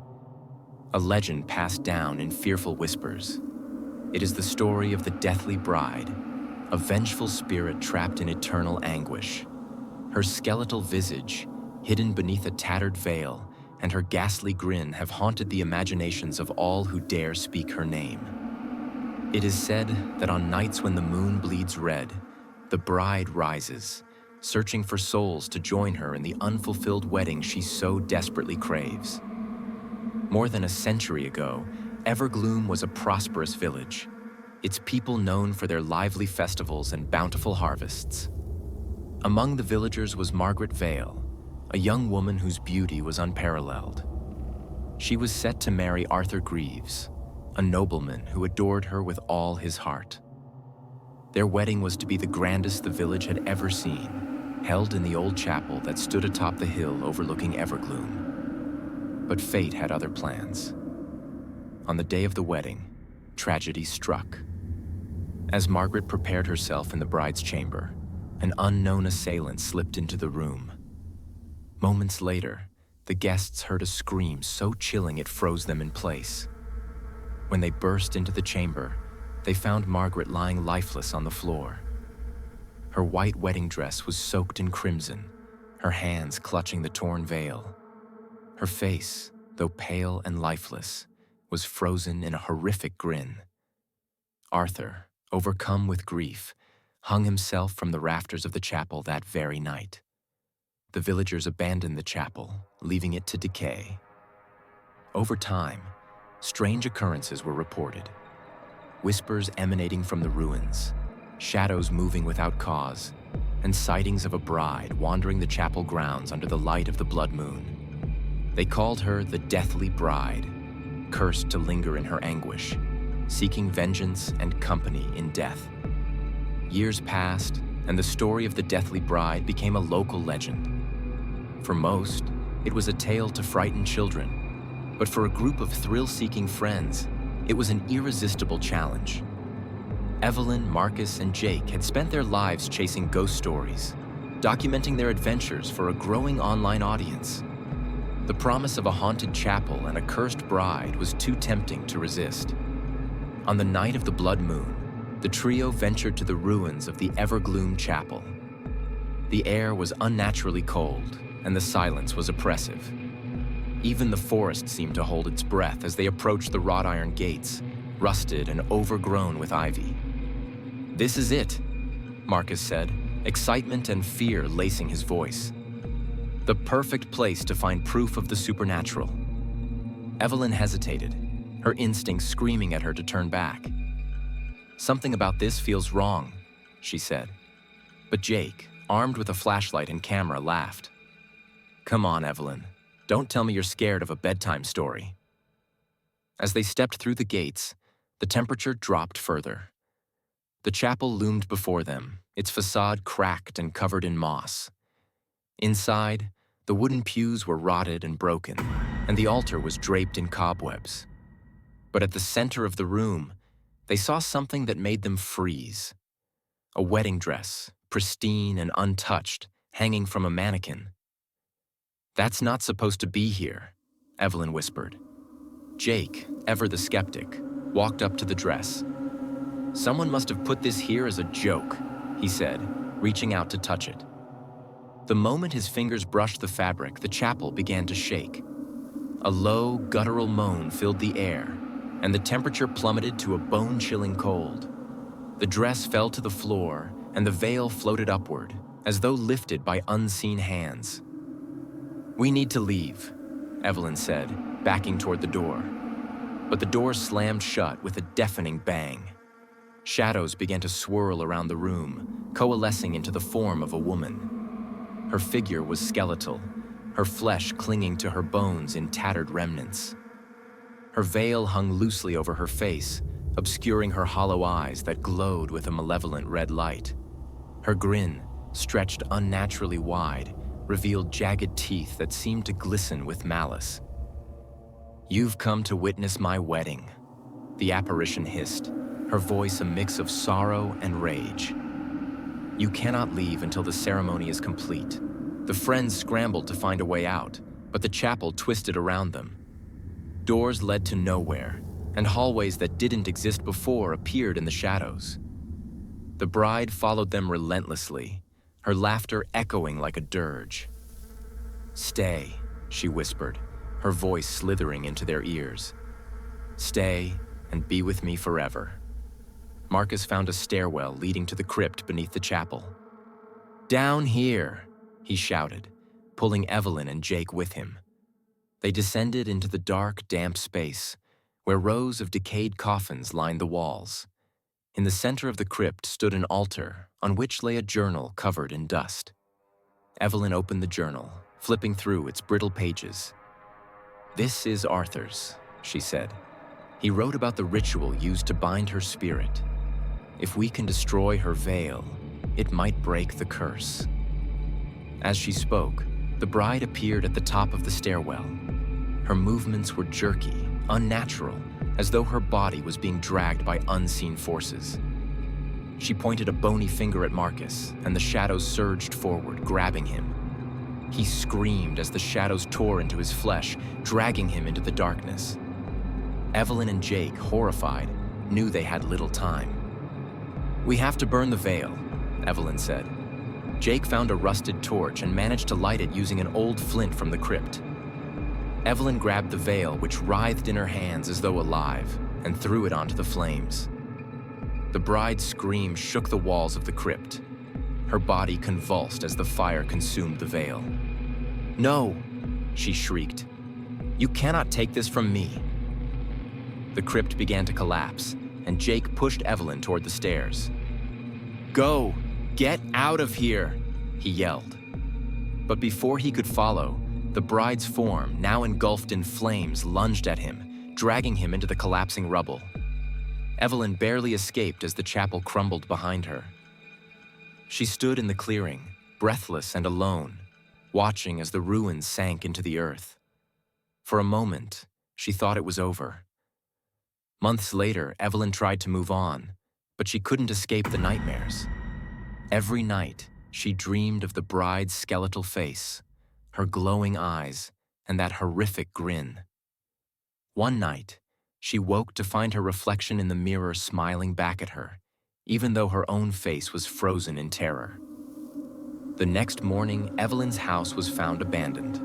A legend passed down in fearful whispers. It is the story of the Deathly Bride, a vengeful spirit trapped in eternal anguish. Her skeletal visage, hidden beneath a tattered veil, and her ghastly grin have haunted the imaginations of all who dare speak her name. It is said that on nights when the moon bleeds red, the bride rises, searching for souls to join her in the unfulfilled wedding she so desperately craves. More than a century ago, Evergloom was a prosperous village, its people known for their lively festivals and bountiful harvests. Among the villagers was Margaret Vale, a young woman whose beauty was unparalleled. She was set to marry Arthur Greaves, a nobleman who adored her with all his heart. Their wedding was to be the grandest the village had ever seen, held in the old chapel that stood atop the hill overlooking Evergloom. But fate had other plans. On the day of the wedding, tragedy struck. As Margaret prepared herself in the bride's chamber, an unknown assailant slipped into the room. Moments later, the guests heard a scream so chilling it froze them in place. When they burst into the chamber, they found Margaret lying lifeless on the floor. Her white wedding dress was soaked in crimson, her hands clutching the torn veil. Her face, though pale and lifeless, was frozen in a horrific grin. Arthur, overcome with grief, hung himself from the rafters of the chapel that very night. The villagers abandoned the chapel, leaving it to decay. Over time, strange occurrences were reported. Whispers emanating from the ruins, shadows moving without cause, and sightings of a bride wandering the chapel grounds under the light of the blood moon. They called her the Deathly Bride, cursed to linger in her anguish, seeking vengeance and company in death. Years passed, and the story of the Deathly Bride became a local legend. For most, it was a tale to frighten children. But for a group of thrill-seeking friends, it was an irresistible challenge. Evelyn, Marcus, and Jake had spent their lives chasing ghost stories, documenting their adventures for a growing online audience. The promise of a haunted chapel and a cursed bride was too tempting to resist. On the night of the blood moon, the trio ventured to the ruins of the Evergloom Chapel. The air was unnaturally cold, and the silence was oppressive. Even the forest seemed to hold its breath as they approached the wrought iron gates, rusted and overgrown with ivy. "This is it," Marcus said, excitement and fear lacing his voice. "The perfect place to find proof of the supernatural." Evelyn hesitated, her instincts screaming at her to turn back. "Something about this feels wrong," she said. But Jake, armed with a flashlight and camera, laughed. "Come on, Evelyn. Don't tell me you're scared of a bedtime story." As they stepped through the gates, the temperature dropped further. The chapel loomed before them, its facade cracked and covered in moss. Inside, the wooden pews were rotted and broken, and the altar was draped in cobwebs. But at the center of the room, they saw something that made them freeze. A wedding dress, pristine and untouched, hanging from a mannequin. "That's not supposed to be here," Evelyn whispered. Jake, ever the skeptic, walked up to the dress. "Someone must have put this here as a joke," he said, reaching out to touch it. The moment his fingers brushed the fabric, the chapel began to shake. A low, guttural moan filled the air, and the temperature plummeted to a bone-chilling cold. The dress fell to the floor, and the veil floated upward, as though lifted by unseen hands. "We need to leave," Evelyn said, backing toward the door. But the door slammed shut with a deafening bang. Shadows began to swirl around the room, coalescing into the form of a woman. Her figure was skeletal, her flesh clinging to her bones in tattered remnants. Her veil hung loosely over her face, obscuring her hollow eyes that glowed with a malevolent red light. Her grin, stretched unnaturally wide, revealed jagged teeth that seemed to glisten with malice. "You've come to witness my wedding," the apparition hissed, her voice a mix of sorrow and rage. "You cannot leave until the ceremony is complete." The friends scrambled to find a way out, but the chapel twisted around them. Doors led to nowhere, and hallways that didn't exist before appeared in the shadows. The bride followed them relentlessly, her laughter echoing like a dirge. "Stay," she whispered, her voice slithering into their ears. "Stay and be with me forever." Marcus found a stairwell leading to the crypt beneath the chapel. "Down here," he shouted, pulling Evelyn and Jake with him. They descended into the dark, damp space, where rows of decayed coffins lined the walls. In the center of the crypt stood an altar on which lay a journal covered in dust. Evelyn opened the journal, flipping through its brittle pages. "This is Arthur's," she said. "He wrote about the ritual used to bind her spirit. If we can destroy her veil, it might break the curse." As she spoke, the bride appeared at the top of the stairwell. Her movements were jerky, unnatural, as though her body was being dragged by unseen forces. She pointed a bony finger at Marcus, and the shadows surged forward, grabbing him. He screamed as the shadows tore into his flesh, dragging him into the darkness. Evelyn and Jake, horrified, knew they had little time. "We have to burn the veil," Evelyn said. Jake found a rusted torch and managed to light it using an old flint from the crypt. Evelyn grabbed the veil, which writhed in her hands as though alive, and threw it onto the flames. The bride's scream shook the walls of the crypt. Her body convulsed as the fire consumed the veil. "No!" she shrieked. "You cannot take this from me!" The crypt began to collapse, and Jake pushed Evelyn toward the stairs. "Go! Get out of here!" he yelled. But before he could follow, the bride's form, now engulfed in flames, lunged at him, dragging him into the collapsing rubble. Evelyn barely escaped as the chapel crumbled behind her. She stood in the clearing, breathless and alone, watching as the ruins sank into the earth. For a moment, She thought it was over. Months later, Evelyn tried to move on, but she couldn't escape the nightmares. Every night, she dreamed of the bride's skeletal face, her glowing eyes, and that horrific grin. One night, she woke to find her reflection in the mirror smiling back at her, even though her own face was frozen in terror. The next morning, Evelyn's house was found abandoned.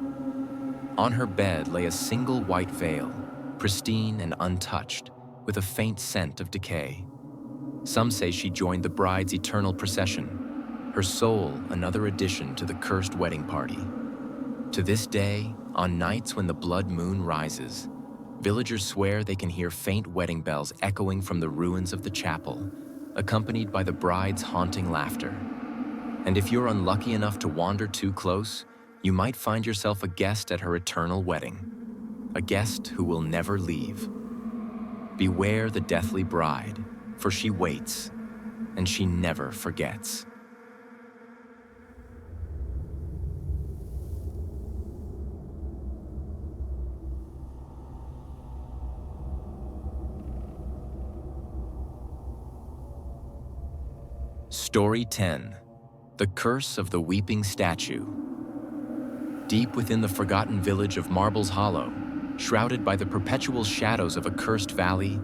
On her bed lay a single white veil, pristine and untouched, with a faint scent of decay. Some say she joined the bride's eternal procession, her soul another addition to the cursed wedding party. To this day, on nights when the blood moon rises, villagers swear they can hear faint wedding bells echoing from the ruins of the chapel, accompanied by the bride's haunting laughter. And if you're unlucky enough to wander too close, you might find yourself a guest at her eternal wedding, a guest who will never leave. Beware the deathly bride, for she waits, and she never forgets. Story 10. The Curse of the Weeping Statue. Deep within the forgotten village of Marble's Hollow, shrouded by the perpetual shadows of a cursed valley,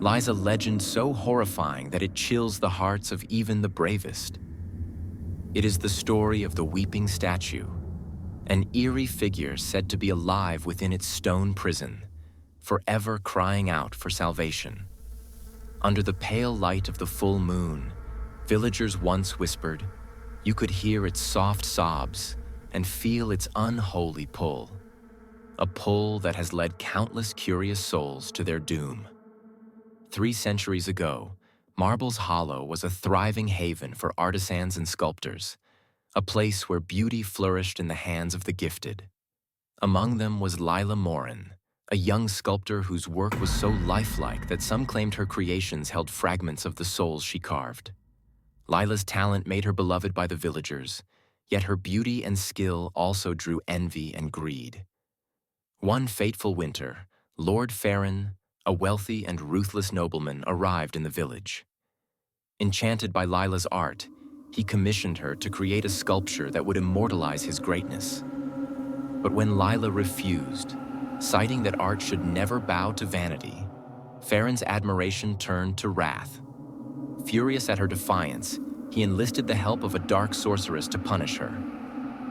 lies a legend so horrifying that it chills the hearts of even the bravest. It is the story of the Weeping Statue, an eerie figure said to be alive within its stone prison, forever crying out for salvation. Under the pale light of the full moon, villagers once whispered, you could hear its soft sobs and feel its unholy pull, a pull that has led countless curious souls to their doom. 3 centuries ago, Marble's Hollow was a thriving haven for artisans and sculptors, a place where beauty flourished in the hands of the gifted. Among them was Lila Morin, a young sculptor whose work was so lifelike that some claimed her creations held fragments of the souls she carved. Lila's talent made her beloved by the villagers, yet her beauty and skill also drew envy and greed. One fateful winter, Lord Farron, a wealthy and ruthless nobleman, arrived in the village. Enchanted by Lila's art, he commissioned her to create a sculpture that would immortalize his greatness. But when Lila refused, citing that art should never bow to vanity, Farron's admiration turned to wrath. Furious at her defiance, he enlisted the help of a dark sorceress to punish her.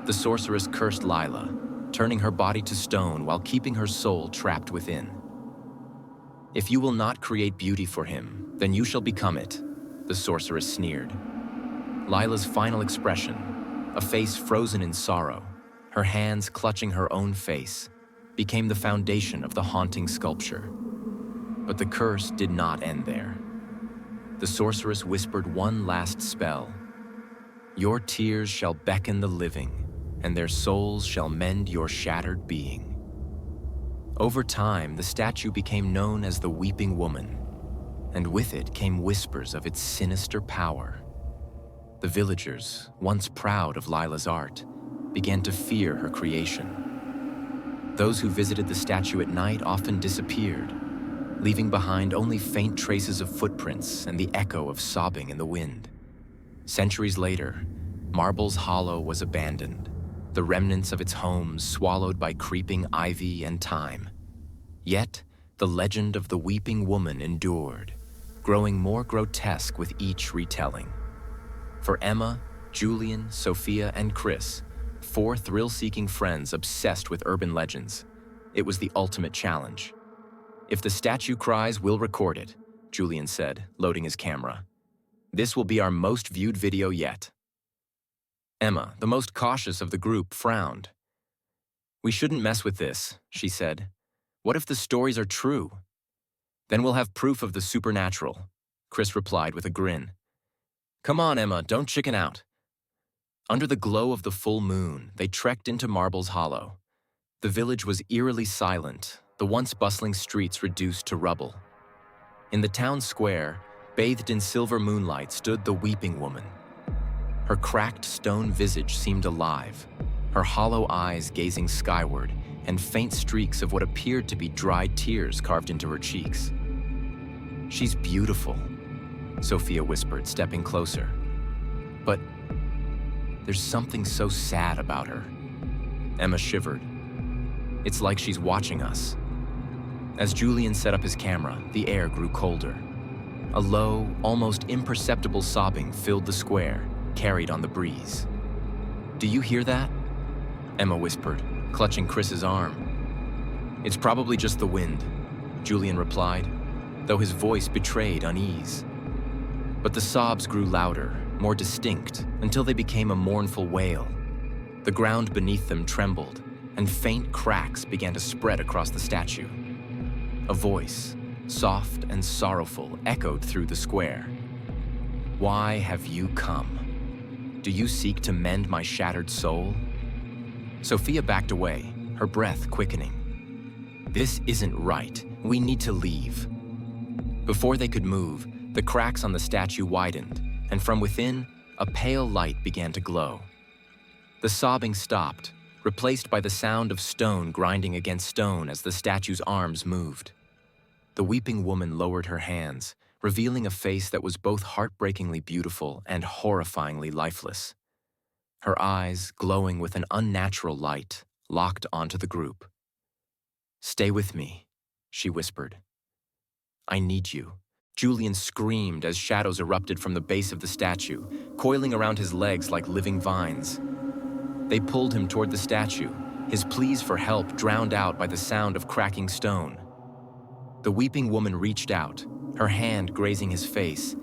The sorceress cursed Lila, turning her body to stone while keeping her soul trapped within. If you will not create beauty for him, then you shall become it, the sorceress sneered. Lila's final expression, a face frozen in sorrow, her hands clutching her own face, became the foundation of the haunting sculpture. But the curse did not end there. The sorceress whispered one last spell. Your tears shall beckon the living, and their souls shall mend your shattered being. Over time, the statue became known as the Weeping Woman, and with it came whispers of its sinister power. The villagers, once proud of Lila's art, began to fear her creation. Those who visited the statue at night often disappeared, leaving behind only faint traces of footprints and the echo of sobbing in the wind. Centuries later, Marble's Hollow was abandoned, the remnants of its homes swallowed by creeping ivy and time. Yet, the legend of the Weeping Woman endured, growing more grotesque with each retelling. For Emma, Julian, Sophia, and Chris, 4 thrill-seeking friends obsessed with urban legends, it was the ultimate challenge. If the statue cries, we'll record it, Julian said, loading his camera. This will be our most viewed video yet. Emma, the most cautious of the group, frowned. We shouldn't mess with this, she said. What if the stories are true? Then we'll have proof of the supernatural, Chris replied with a grin. Come on, Emma, don't chicken out. Under the glow of the full moon, they trekked into Marble's Hollow. The village was eerily silent, the once bustling streets reduced to rubble. In the town square, bathed in silver moonlight, stood the Weeping Woman. Her cracked stone visage seemed alive, her hollow eyes gazing skyward, and faint streaks of what appeared to be dried tears carved into her cheeks. "She's beautiful," Sophia whispered, stepping closer. "But there's something so sad about her." Emma shivered. "It's like she's watching us." As Julian set up his camera, the air grew colder. A low, almost imperceptible sobbing filled the square, carried on the breeze. "Do you hear that?" Emma whispered, clutching Chris's arm. "It's probably just the wind," Julian replied, though his voice betrayed unease. But the sobs grew louder, more distinct, until they became a mournful wail. The ground beneath them trembled, and faint cracks began to spread across the statue. A voice, soft and sorrowful, echoed through the square. "Why have you come? Do you seek to mend my shattered soul?" Sophia backed away, her breath quickening. "This isn't right. We need to leave." Before they could move, the cracks on the statue widened, and from within, a pale light began to glow. The sobbing stopped, replaced by the sound of stone grinding against stone as the statue's arms moved. The weeping woman lowered her hands, revealing a face that was both heartbreakingly beautiful and horrifyingly lifeless. Her eyes, glowing with an unnatural light, locked onto the group. "Stay with me," she whispered. "I need you." Julian screamed as shadows erupted from the base of the statue, coiling around his legs like living vines. They pulled him toward the statue, his pleas for help drowned out by the sound of cracking stone. The weeping woman reached out, her hand grazing his face,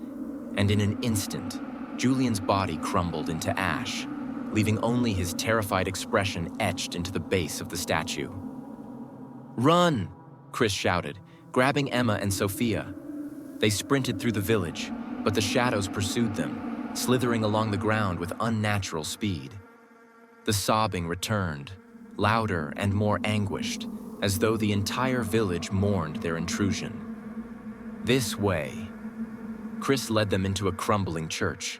and in an instant, Julian's body crumbled into ash, leaving only his terrified expression etched into the base of the statue. "Run!" Chris shouted, grabbing Emma and Sophia. They sprinted through the village, but the shadows pursued them, slithering along the ground with unnatural speed. The sobbing returned, louder and more anguished, as though the entire village mourned their intrusion. "This way." Chris led them into a crumbling church.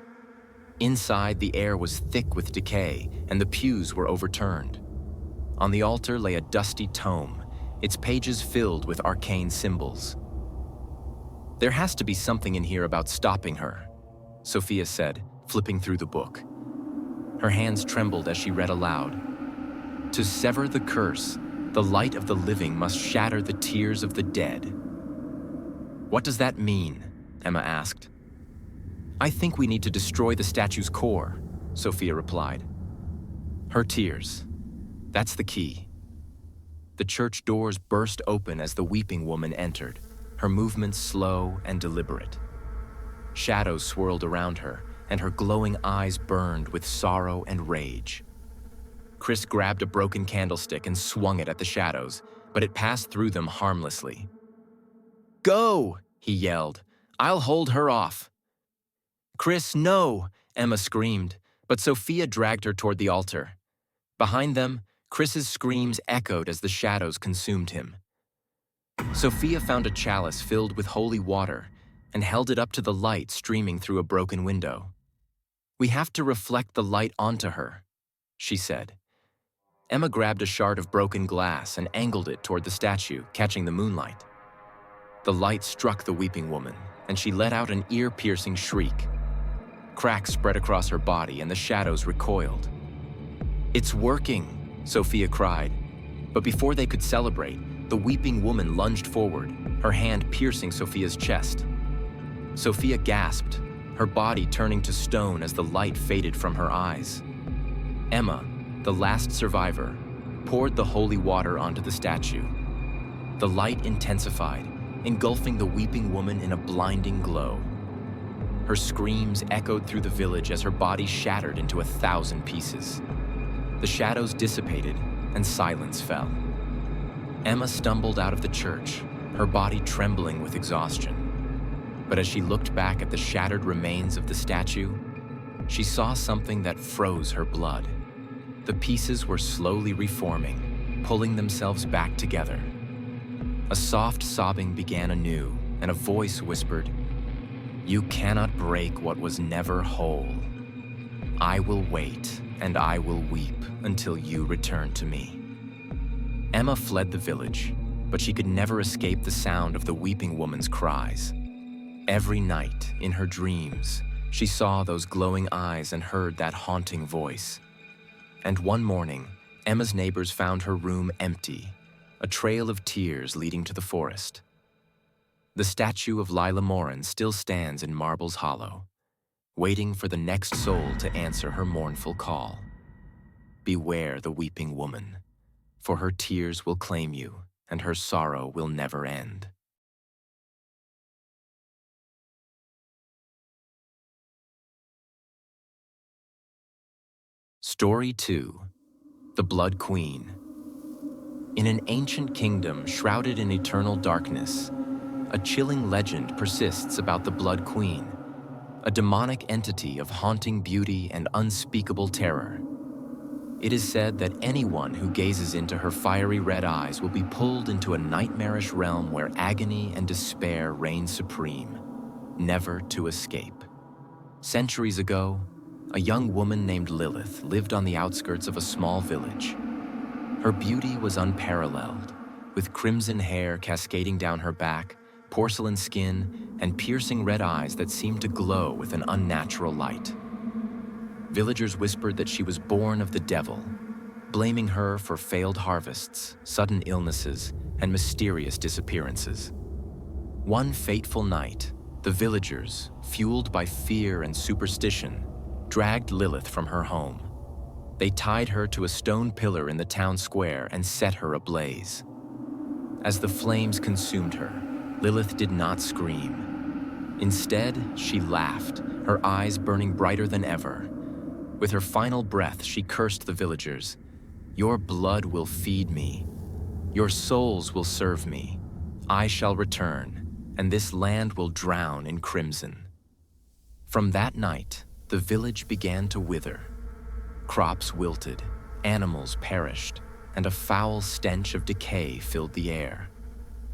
Inside, the air was thick with decay, and the pews were overturned. On the altar lay a dusty tome, its pages filled with arcane symbols. "There has to be something in here about stopping her," Sophia said, flipping through the book. Her hands trembled as she read aloud. "To sever the curse, the light of the living must shatter the tears of the dead." "What does that mean?" Emma asked. "I think we need to destroy the statue's core," Sophia replied. "Her tears. That's the key." The church doors burst open as the weeping woman entered, her movements slow and deliberate. Shadows swirled around her, and her glowing eyes burned with sorrow and rage. Chris grabbed a broken candlestick and swung it at the shadows, but it passed through them harmlessly. "Go!" he yelled. "I'll hold her off." "Chris, no!" Emma screamed, but Sophia dragged her toward the altar. Behind them, Chris's screams echoed as the shadows consumed him. Sophia found a chalice filled with holy water and held it up to the light streaming through a broken window. "We have to reflect the light onto her," she said. Emma grabbed a shard of broken glass and angled it toward the statue, catching the moonlight. The light struck the weeping woman, and she let out an ear-piercing shriek. Cracks spread across her body, and the shadows recoiled. "It's working," Sophia cried. But before they could celebrate, the weeping woman lunged forward, her hand piercing Sophia's chest. Sophia gasped, her body turning to stone as the light faded from her eyes. Emma, the last survivor, poured the holy water onto the statue. The light intensified, engulfing the weeping woman in a blinding glow. Her screams echoed through the village as her body shattered into 1,000 pieces. The shadows dissipated, and silence fell. Emma stumbled out of the church, her body trembling with exhaustion. But as she looked back at the shattered remains of the statue, she saw something that froze her blood. The pieces were slowly reforming, pulling themselves back together. A soft sobbing began anew, and a voice whispered, "You cannot break what was never whole. I will wait, and I will weep until you return to me." Emma fled the village, but she could never escape the sound of the weeping woman's cries. Every night, in her dreams, she saw those glowing eyes and heard that haunting voice. And one morning, Emma's neighbors found her room empty, a trail of tears leading to the forest. The statue of Lila Morin still stands in Marble's Hollow, waiting for the next soul to answer her mournful call. Beware the weeping woman, for her tears will claim you, and her sorrow will never end. Story 2. The Blood Queen. In an ancient kingdom shrouded in eternal darkness, a chilling legend persists about the Blood Queen, a demonic entity of haunting beauty and unspeakable terror. It is said that anyone who gazes into her fiery red eyes will be pulled into a nightmarish realm where agony and despair reign supreme, never to escape. Centuries ago, a young woman named Lilith lived on the outskirts of a small village. Her beauty was unparalleled, with crimson hair cascading down her back, porcelain skin, and piercing red eyes that seemed to glow with an unnatural light. Villagers whispered that she was born of the devil, blaming her for failed harvests, sudden illnesses, and mysterious disappearances. One fateful night, the villagers, fueled by fear and superstition, dragged Lilith from her home. They tied her to a stone pillar in the town square and set her ablaze. As the flames consumed her, Lilith did not scream. Instead, she laughed, her eyes burning brighter than ever. With her final breath, she cursed the villagers. "Your blood will feed me. Your souls will serve me. I shall return, and this land will drown in crimson." From that night, the village began to wither. Crops wilted, animals perished, and a foul stench of decay filled the air.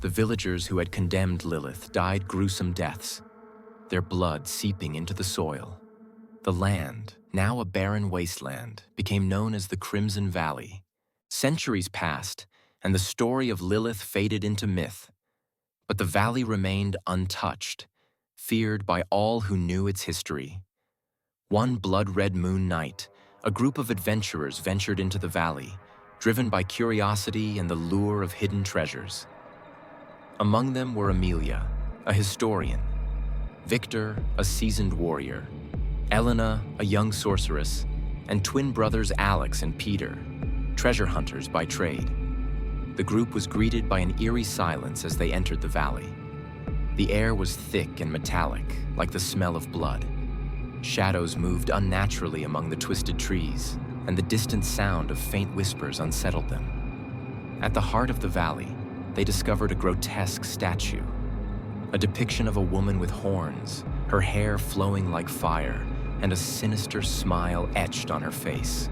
The villagers who had condemned Lilith died gruesome deaths, their blood seeping into the soil. The land, now a barren wasteland, became known as the Crimson Valley. Centuries passed, and the story of Lilith faded into myth. But the valley remained untouched, feared by all who knew its history. One blood-red moon night, a group of adventurers ventured into the valley, driven by curiosity and the lure of hidden treasures. Among them were Amelia, a historian; Victor, a seasoned warrior; Elena, a young sorceress; and twin brothers Alex and Peter, treasure hunters by trade. The group was greeted by an eerie silence as they entered the valley. The air was thick and metallic, like the smell of blood. Shadows moved unnaturally among the twisted trees, and the distant sound of faint whispers unsettled them. At the heart of the valley, they discovered a grotesque statue, a depiction of a woman with horns, her hair flowing like fire, and a sinister smile etched on her face.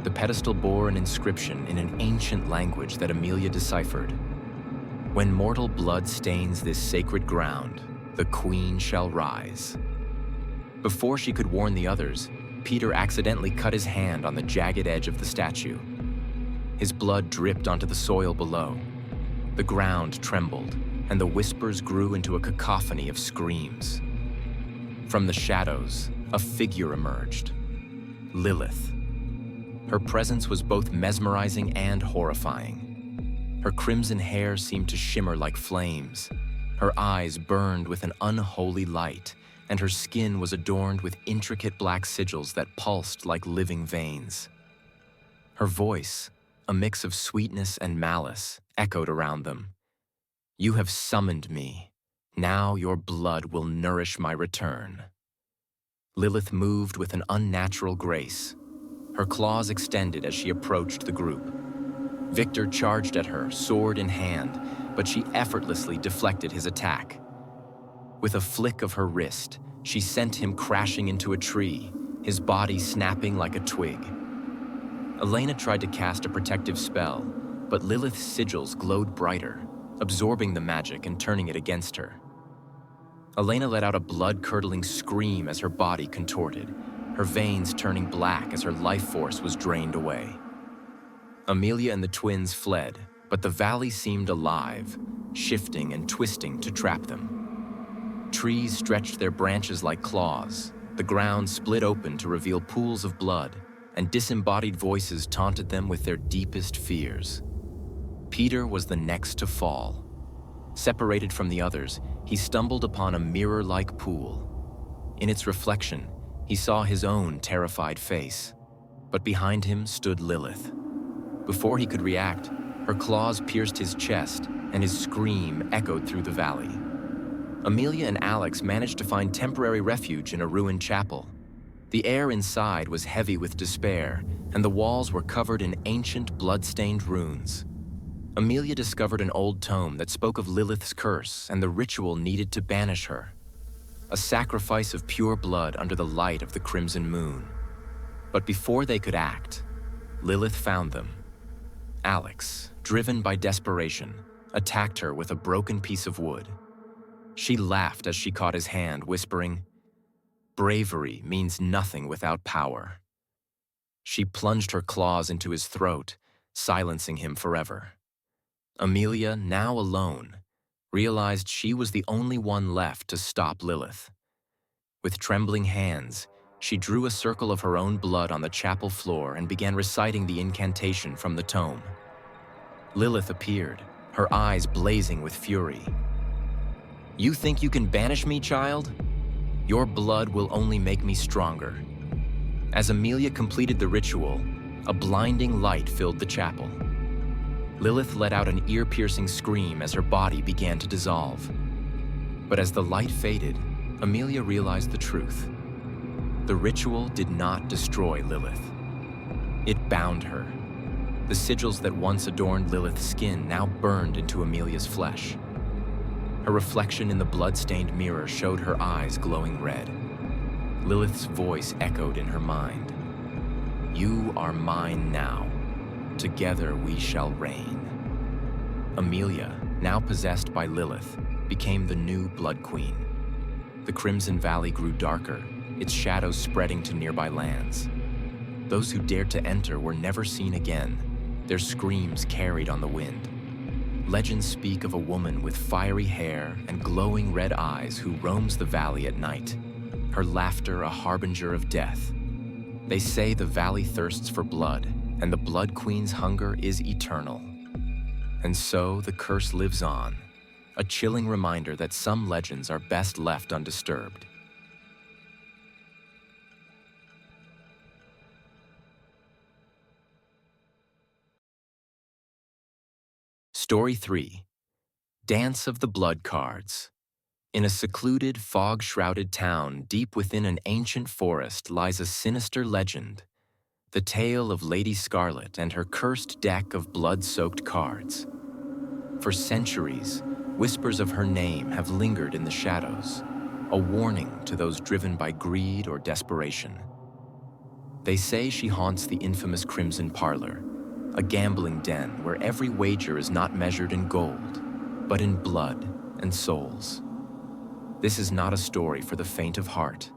The pedestal bore an inscription in an ancient language that Amelia deciphered. "When mortal blood stains this sacred ground, the queen shall rise." Before she could warn the others, Peter accidentally cut his hand on the jagged edge of the statue. His blood dripped onto the soil below. The ground trembled, and the whispers grew into a cacophony of screams. From the shadows, a figure emerged: Lilith. Her presence was both mesmerizing and horrifying. Her crimson hair seemed to shimmer like flames. Her eyes burned with an unholy light, and her skin was adorned with intricate black sigils that pulsed like living veins. Her voice, a mix of sweetness and malice, echoed around them. "You have summoned me. Now your blood will nourish my return." Lilith moved with an unnatural grace. Her claws extended as she approached the group. Victor charged at her, sword in hand, but she effortlessly deflected his attack. With a flick of her wrist, she sent him crashing into a tree, his body snapping like a twig. Elena tried to cast a protective spell, but Lilith's sigils glowed brighter, absorbing the magic and turning it against her. Elena let out a blood-curdling scream as her body contorted, her veins turning black as her life force was drained away. Amelia and the twins fled, but the valley seemed alive, shifting and twisting to trap them. Trees stretched their branches like claws, the ground split open to reveal pools of blood, and disembodied voices taunted them with their deepest fears. Peter was the next to fall. Separated from the others, he stumbled upon a mirror-like pool. In its reflection, he saw his own terrified face. But behind him stood Lilith. Before he could react, her claws pierced his chest, and his scream echoed through the valley. Amelia and Alex managed to find temporary refuge in a ruined chapel. The air inside was heavy with despair, and the walls were covered in ancient, blood-stained runes. Amelia discovered an old tome that spoke of Lilith's curse and the ritual needed to banish her. A sacrifice of pure blood under the light of the crimson moon. But before they could act, Lilith found them. Alex, driven by desperation, attacked her with a broken piece of wood. She laughed as she caught his hand, whispering, "Bravery means nothing without power." She plunged her claws into his throat, silencing him forever. Amelia, now alone, realized she was the only one left to stop Lilith. With trembling hands, she drew a circle of her own blood on the chapel floor and began reciting the incantation from the tome. Lilith appeared, her eyes blazing with fury. "You think you can banish me, child? Your blood will only make me stronger." As Amelia completed the ritual, a blinding light filled the chapel. Lilith let out an ear-piercing scream as her body began to dissolve. But as the light faded, Amelia realized the truth. The ritual did not destroy Lilith. It bound her. The sigils that once adorned Lilith's skin now burned into Amelia's flesh. Her reflection in the blood-stained mirror showed her eyes glowing red. Lilith's voice echoed in her mind. "You are mine now. Together we shall reign." Amelia, now possessed by Lilith, became the new Blood Queen. The Crimson Valley grew darker, its shadows spreading to nearby lands. Those who dared to enter were never seen again, their screams carried on the wind. Legends speak of a woman with fiery hair and glowing red eyes who roams the valley at night, her laughter a harbinger of death. They say the valley thirsts for blood, and the Blood Queen's hunger is eternal. And so the curse lives on, a chilling reminder that some legends are best left undisturbed. Story 3. Dance of the Blood Cards. In a secluded, fog-shrouded town deep within an ancient forest lies a sinister legend, the tale of Lady Scarlet and her cursed deck of blood-soaked cards. For centuries, whispers of her name have lingered in the shadows, a warning to those driven by greed or desperation. They say she haunts the infamous Crimson Parlor, a gambling den where every wager is not measured in gold, but in blood and souls. This is not a story for the faint of heart.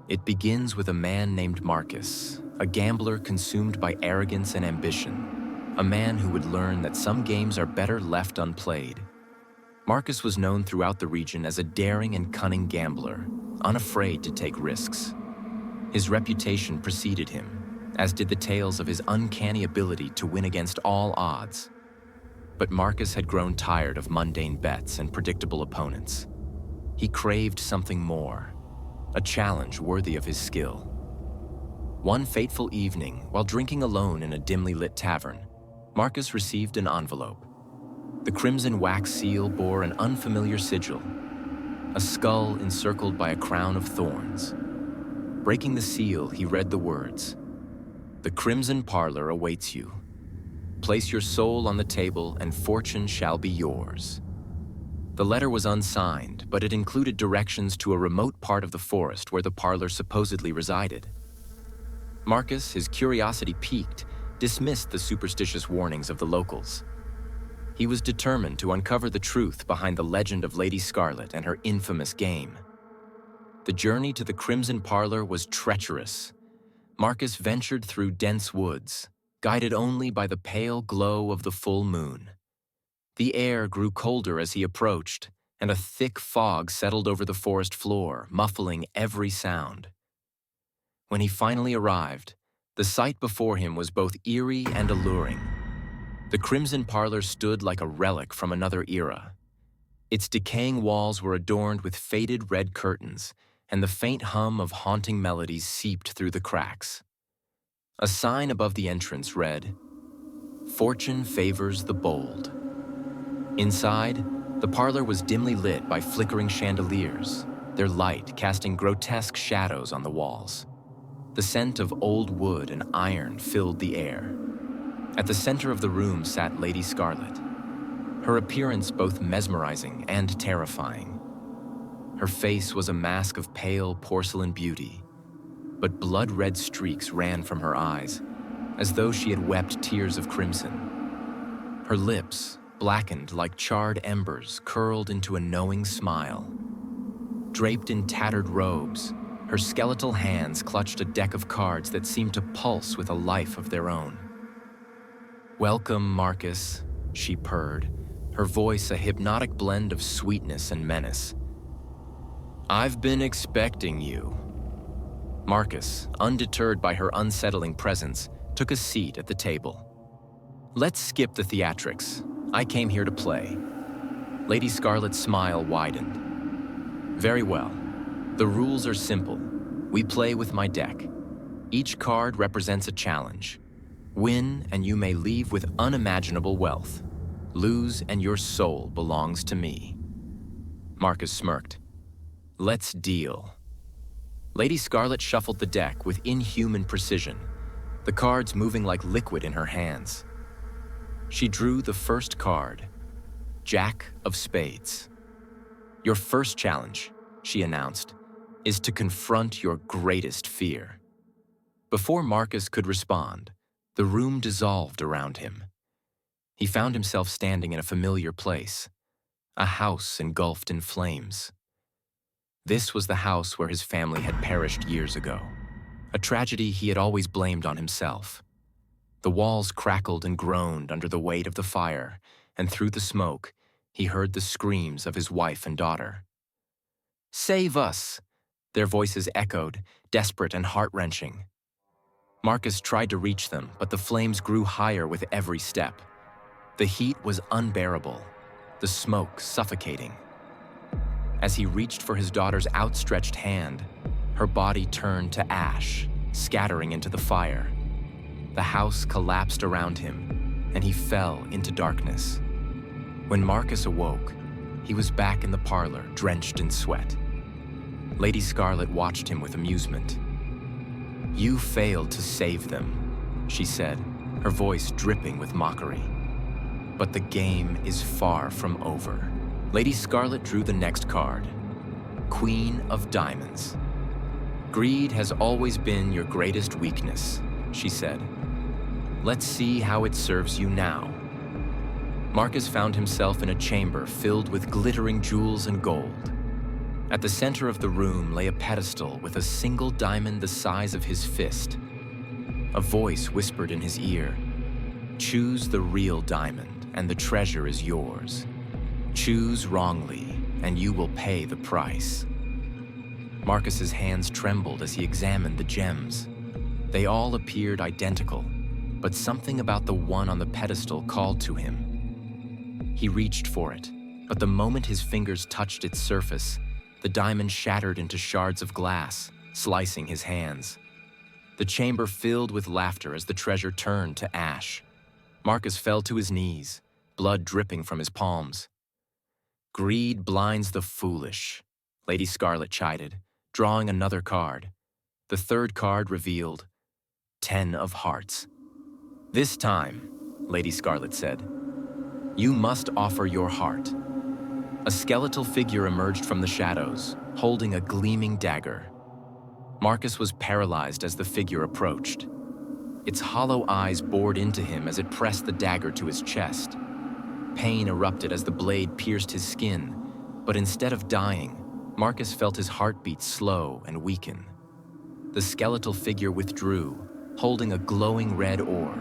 It begins with a man named Marcus, a gambler consumed by arrogance and ambition, a man who would learn that some games are better left unplayed. Marcus was known throughout the region as a daring and cunning gambler, unafraid to take risks. His reputation preceded him, as did the tales of his uncanny ability to win against all odds. But Marcus had grown tired of mundane bets and predictable opponents. He craved something more, a challenge worthy of his skill. One fateful evening, while drinking alone in a dimly lit tavern, Marcus received an envelope. The crimson wax seal bore an unfamiliar sigil, a skull encircled by a crown of thorns. Breaking the seal, he read the words, "The Crimson Parlor awaits you. Place your soul on the table and fortune shall be yours." The letter was unsigned, but it included directions to a remote part of the forest where the parlor supposedly resided. Marcus, his curiosity piqued, dismissed the superstitious warnings of the locals. He was determined to uncover the truth behind the legend of Lady Scarlet and her infamous game. The journey to the Crimson Parlor was treacherous. Marcus ventured through dense woods, guided only by the pale glow of the full moon. The air grew colder as he approached, and a thick fog settled over the forest floor, muffling every sound. When he finally arrived, the sight before him was both eerie and alluring. The crimson parlor stood like a relic from another era. Its decaying walls were adorned with faded red curtains, and the faint hum of haunting melodies seeped through the cracks. A sign above the entrance read, "Fortune favors the bold." Inside, the parlor was dimly lit by flickering chandeliers, their light casting grotesque shadows on the walls. The scent of old wood and iron filled the air. At the center of the room sat Lady Scarlet, her appearance both mesmerizing and terrifying. Her face was a mask of pale porcelain beauty, but blood-red streaks ran from her eyes, as though she had wept tears of crimson. Her lips, blackened like charred embers, curled into a knowing smile. Draped in tattered robes, her skeletal hands clutched a deck of cards that seemed to pulse with a life of their own. "Welcome, Marcus," she purred, her voice a hypnotic blend of sweetness and menace. "I've been expecting you." Marcus, undeterred by her unsettling presence, took a seat at the table. "Let's skip the theatrics. I came here to play." Lady Scarlet's smile widened. "Very well. The rules are simple. We play with my deck. Each card represents a challenge. Win, and you may leave with unimaginable wealth. Lose, and your soul belongs to me." Marcus smirked. "Let's deal." Lady Scarlet shuffled the deck with inhuman precision, the cards moving like liquid in her hands. She drew the first card, Jack of Spades. "Your first challenge," she announced, "is to confront your greatest fear." Before Marcus could respond, the room dissolved around him. He found himself standing in a familiar place, a house engulfed in flames. This was the house where his family had perished years ago, a tragedy he had always blamed on himself. The walls crackled and groaned under the weight of the fire, and through the smoke, he heard the screams of his wife and daughter. "Save us!" Their voices echoed, desperate and heart-wrenching. Marcus tried to reach them, but the flames grew higher with every step. The heat was unbearable, the smoke suffocating. As he reached for his daughter's outstretched hand, her body turned to ash, scattering into the fire. The house collapsed around him, and he fell into darkness. When Marcus awoke, he was back in the parlor, drenched in sweat. Lady Scarlet watched him with amusement. "You failed to save them," she said, her voice dripping with mockery. "But the game is far from over." Lady Scarlet drew the next card, Queen of Diamonds. "Greed has always been your greatest weakness," she said. "Let's see how it serves you now." Marcus found himself in a chamber filled with glittering jewels and gold. At the center of the room lay a pedestal with a single diamond the size of his fist. A voice whispered in his ear, "Choose the real diamond, and the treasure is yours. Choose wrongly, and you will pay the price." Marcus's hands trembled as he examined the gems. They all appeared identical, but something about the one on the pedestal called to him. He reached for it, but the moment his fingers touched its surface, the diamond shattered into shards of glass, slicing his hands. The chamber filled with laughter as the treasure turned to ash. Marcus fell to his knees, blood dripping from his palms. "Greed blinds the foolish," Lady Scarlet chided, drawing another card. The third card revealed 10 of Hearts. "This time," Lady Scarlet said, "you must offer your heart." A skeletal figure emerged from the shadows, holding a gleaming dagger. Marcus was paralyzed as the figure approached. Its hollow eyes bored into him as it pressed the dagger to his chest. Pain erupted as the blade pierced his skin, but instead of dying, Marcus felt his heartbeat slow and weaken. The skeletal figure withdrew, holding a glowing red orb.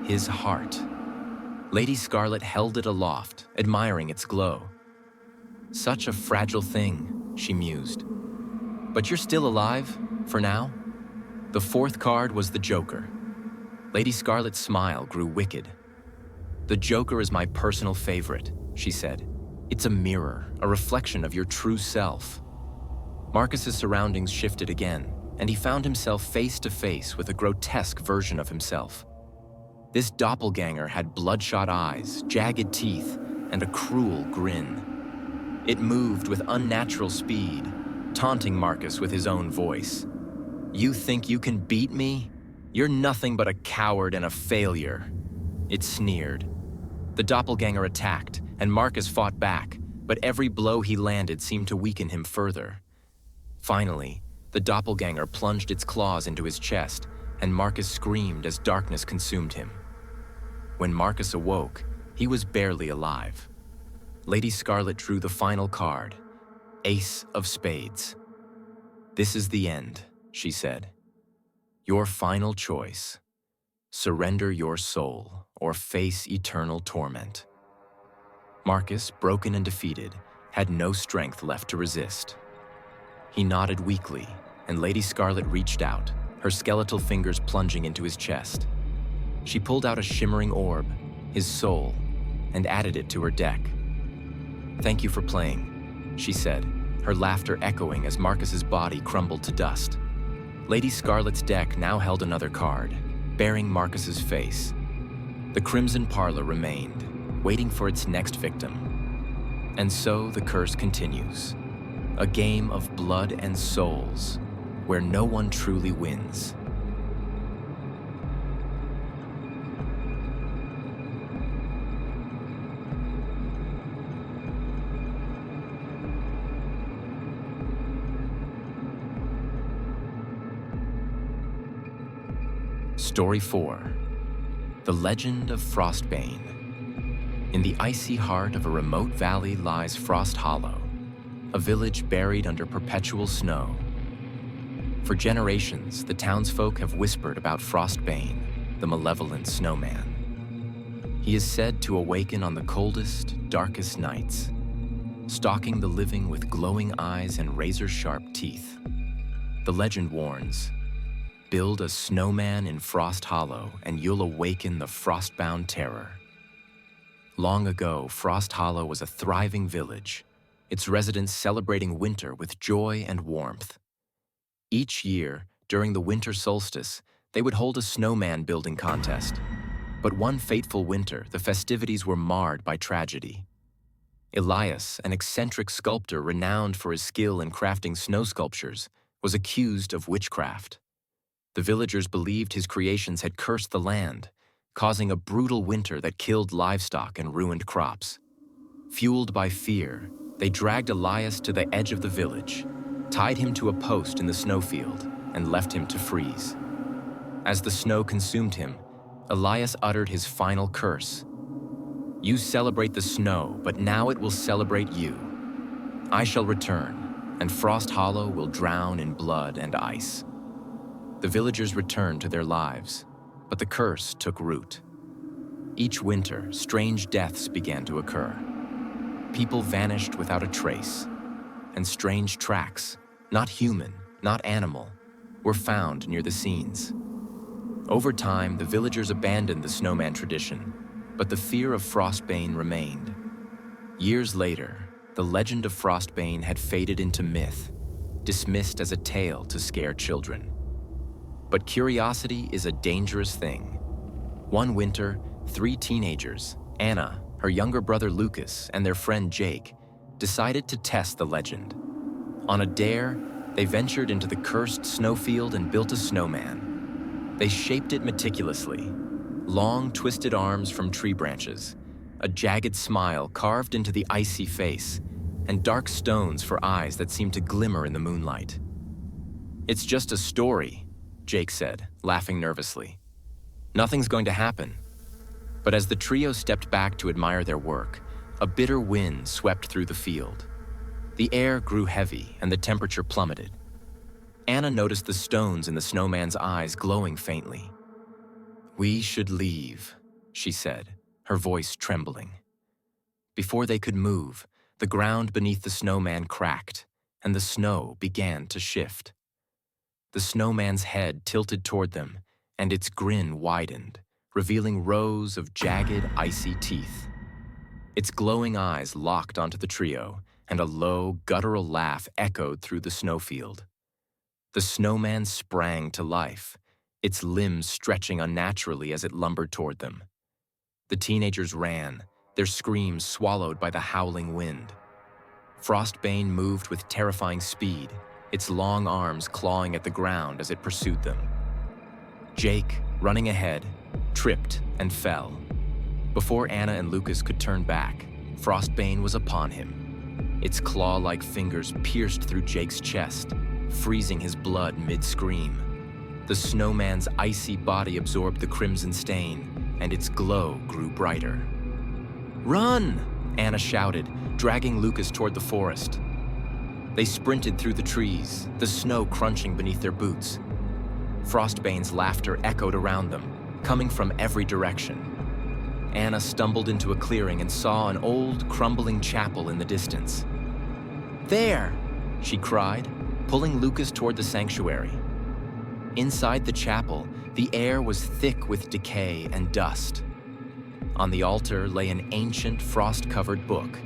his heart. Lady Scarlet held it aloft, admiring its glow. "Such a fragile thing," she mused. "But you're still alive, for now?" The fourth card was the Joker. Lady Scarlet's smile grew wicked. "The Joker is my personal favorite," she said. "It's a mirror, a reflection of your true self." Marcus's surroundings shifted again, and he found himself face to face with a grotesque version of himself. This doppelganger had bloodshot eyes, jagged teeth, and a cruel grin. It moved with unnatural speed, taunting Marcus with his own voice. "You think you can beat me? You're nothing but a coward and a failure," it sneered. The doppelganger attacked, and Marcus fought back, but every blow he landed seemed to weaken him further. Finally, the doppelganger plunged its claws into his chest, and Marcus screamed as darkness consumed him. When Marcus awoke, he was barely alive. Lady Scarlet drew the final card, Ace of Spades. "This is the end," she said. "Your final choice. Surrender your soul or face eternal torment." Marcus, broken and defeated, had no strength left to resist. He nodded weakly, and Lady Scarlet reached out, her skeletal fingers plunging into his chest. She pulled out a shimmering orb, his soul, and added it to her deck. "Thank you for playing," she said, her laughter echoing as Marcus's body crumbled to dust. Lady Scarlet's deck now held another card, bearing Marcus's face. The Crimson Parlor remained, waiting for its next victim. And so the curse continues. A game of blood and souls, where no one truly wins. Story 4. The Legend of Frostbane. In the icy heart of a remote valley lies Frost Hollow, a village buried under perpetual snow. For generations, the townsfolk have whispered about Frostbane, the malevolent snowman. He is said to awaken on the coldest, darkest nights, stalking the living with glowing eyes and razor-sharp teeth. The legend warns, build a snowman in Frost Hollow and you'll awaken the frostbound terror. Long ago, Frost Hollow was a thriving village, its residents celebrating winter with joy and warmth. Each year, during the winter solstice, they would hold a snowman building contest. But one fateful winter, the festivities were marred by tragedy. Elias, an eccentric sculptor renowned for his skill in crafting snow sculptures, was accused of witchcraft. The villagers believed his creations had cursed the land, causing a brutal winter that killed livestock and ruined crops. Fueled by fear, they dragged Elias to the edge of the village, tied him to a post in the snowfield, and left him to freeze. As the snow consumed him, Elias uttered his final curse. "You celebrate the snow, but now it will celebrate you. I shall return, and Frost Hollow will drown in blood and ice." The villagers returned to their lives, but the curse took root. Each winter, strange deaths began to occur. People vanished without a trace, and strange tracks, not human, not animal, were found near the scenes. Over time, the villagers abandoned the snowman tradition, but the fear of Frostbane remained. Years later, the legend of Frostbane had faded into myth, dismissed as a tale to scare children. But curiosity is a dangerous thing. One winter, 3 teenagers, Anna, her younger brother Lucas, and their friend Jake, decided to test the legend. On a dare, they ventured into the cursed snowfield and built a snowman. They shaped it meticulously, long, twisted arms from tree branches, a jagged smile carved into the icy face, and dark stones for eyes that seemed to glimmer in the moonlight. "It's just a story," Jake said, laughing nervously. "Nothing's going to happen." But as the trio stepped back to admire their work, a bitter wind swept through the field. The air grew heavy and the temperature plummeted. Anna noticed the stones in the snowman's eyes glowing faintly. "We should leave," she said, her voice trembling. Before they could move, the ground beneath the snowman cracked, and the snow began to shift. The snowman's head tilted toward them, and its grin widened, revealing rows of jagged, icy teeth. Its glowing eyes locked onto the trio, and a low, guttural laugh echoed through the snowfield. The snowman sprang to life, its limbs stretching unnaturally as it lumbered toward them. The teenagers ran, their screams swallowed by the howling wind. Frostbane moved with terrifying speed, its long arms clawing at the ground as it pursued them. Jake, running ahead, tripped and fell. Before Anna and Lucas could turn back, Frostbane was upon him. Its claw-like fingers pierced through Jake's chest, freezing his blood mid-scream. The snowman's icy body absorbed the crimson stain, and its glow grew brighter. "Run!" Anna shouted, dragging Lucas toward the forest. They sprinted through the trees, the snow crunching beneath their boots. Frostbane's laughter echoed around them, coming from every direction. Anna stumbled into a clearing and saw an old, crumbling chapel in the distance. "There!" she cried, pulling Lucas toward the sanctuary. Inside the chapel, the air was thick with decay and dust. On the altar lay an ancient, frost-covered book.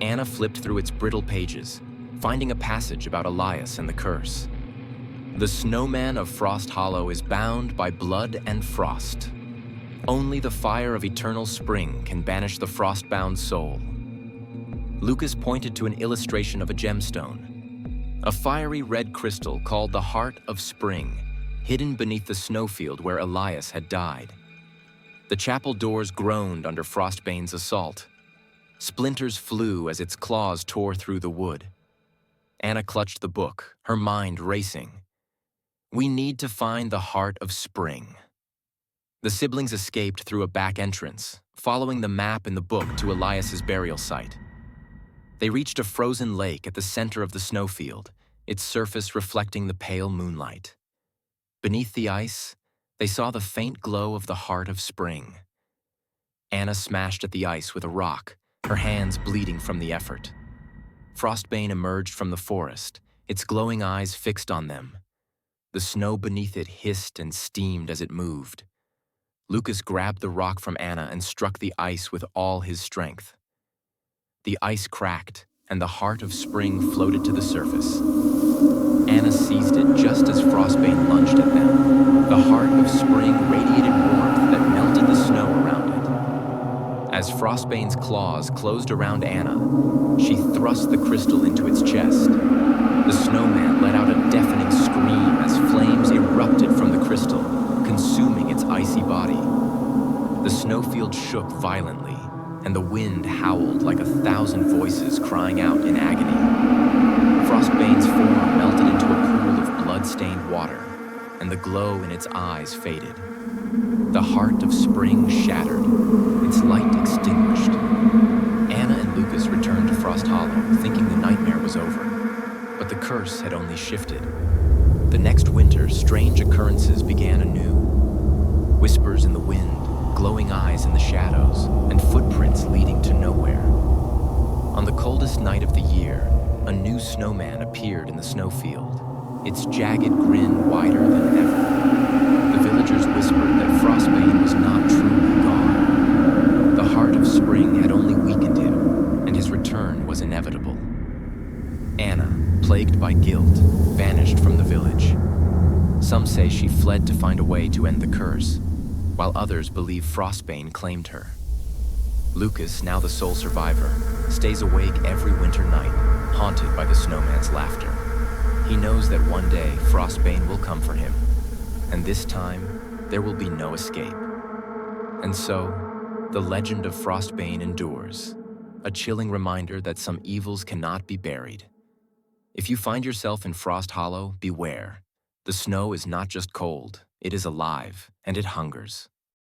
Anna flipped through its brittle pages, finding a passage about Elias and the curse. "The snowman of Frost Hollow is bound by blood and frost. Only the fire of eternal spring can banish the frost-bound soul." Lucas pointed to an illustration of a gemstone, a fiery red crystal called the Heart of Spring, hidden beneath the snowfield where Elias had died. The chapel doors groaned under Frostbane's assault. Splinters flew as its claws tore through the wood. Anna clutched the book, her mind racing. "We need to find the Heart of Spring." The siblings escaped through a back entrance, following the map in the book to Elias's burial site. They reached a frozen lake at the center of the snowfield, its surface reflecting the pale moonlight. Beneath the ice, they saw the faint glow of the Heart of Spring. Anna smashed at the ice with a rock, her hands bleeding from the effort. Frostbane emerged from the forest, its glowing eyes fixed on them. The snow beneath it hissed and steamed as it moved. Lucas grabbed the rock from Anna and struck the ice with all his strength. The ice cracked, and the Heart of Spring floated to the surface. Anna seized it just as Frostbane lunged at them. The Heart of Spring radiated warmth that melted the snow around it. As Frostbane's claws closed around Anna, she thrust the crystal into its chest. The snowman let out a deafening scream as flames erupted from the crystal, consuming its icy body. The snowfield shook violently, and the wind howled like 1,000 voices crying out in agony. Frostbane's form melted into a pool of blood-stained water, and the glow in its eyes faded. The Heart of Spring shattered, its light extinguished. Anna and Lucas returned to Frost Hollow, thinking the nightmare was over. But the curse had only shifted. The next winter, strange occurrences began anew. Whispers in the wind, glowing eyes in the shadows, and footprints leading to nowhere. On the coldest night of the year, a new snowman appeared in the snowfield, its jagged grin wider than ever. The villagers whispered that Frostbane was not truly gone. The Heart of Spring had only weakened him, and his return was inevitable. Anna, plagued by guilt, vanished from the village. Some say she fled to find a way to end the curse, while others believe Frostbane claimed her. Lucas, now the sole survivor, stays awake every winter night, haunted by the snowman's laughter. He knows that one day Frostbane will come for him, and this time there will be no escape. And so, the legend of Frostbane endures, a chilling reminder that some evils cannot be buried. If you find yourself in Frost Hollow, beware. The snow is not just cold, it is alive, and it hungers.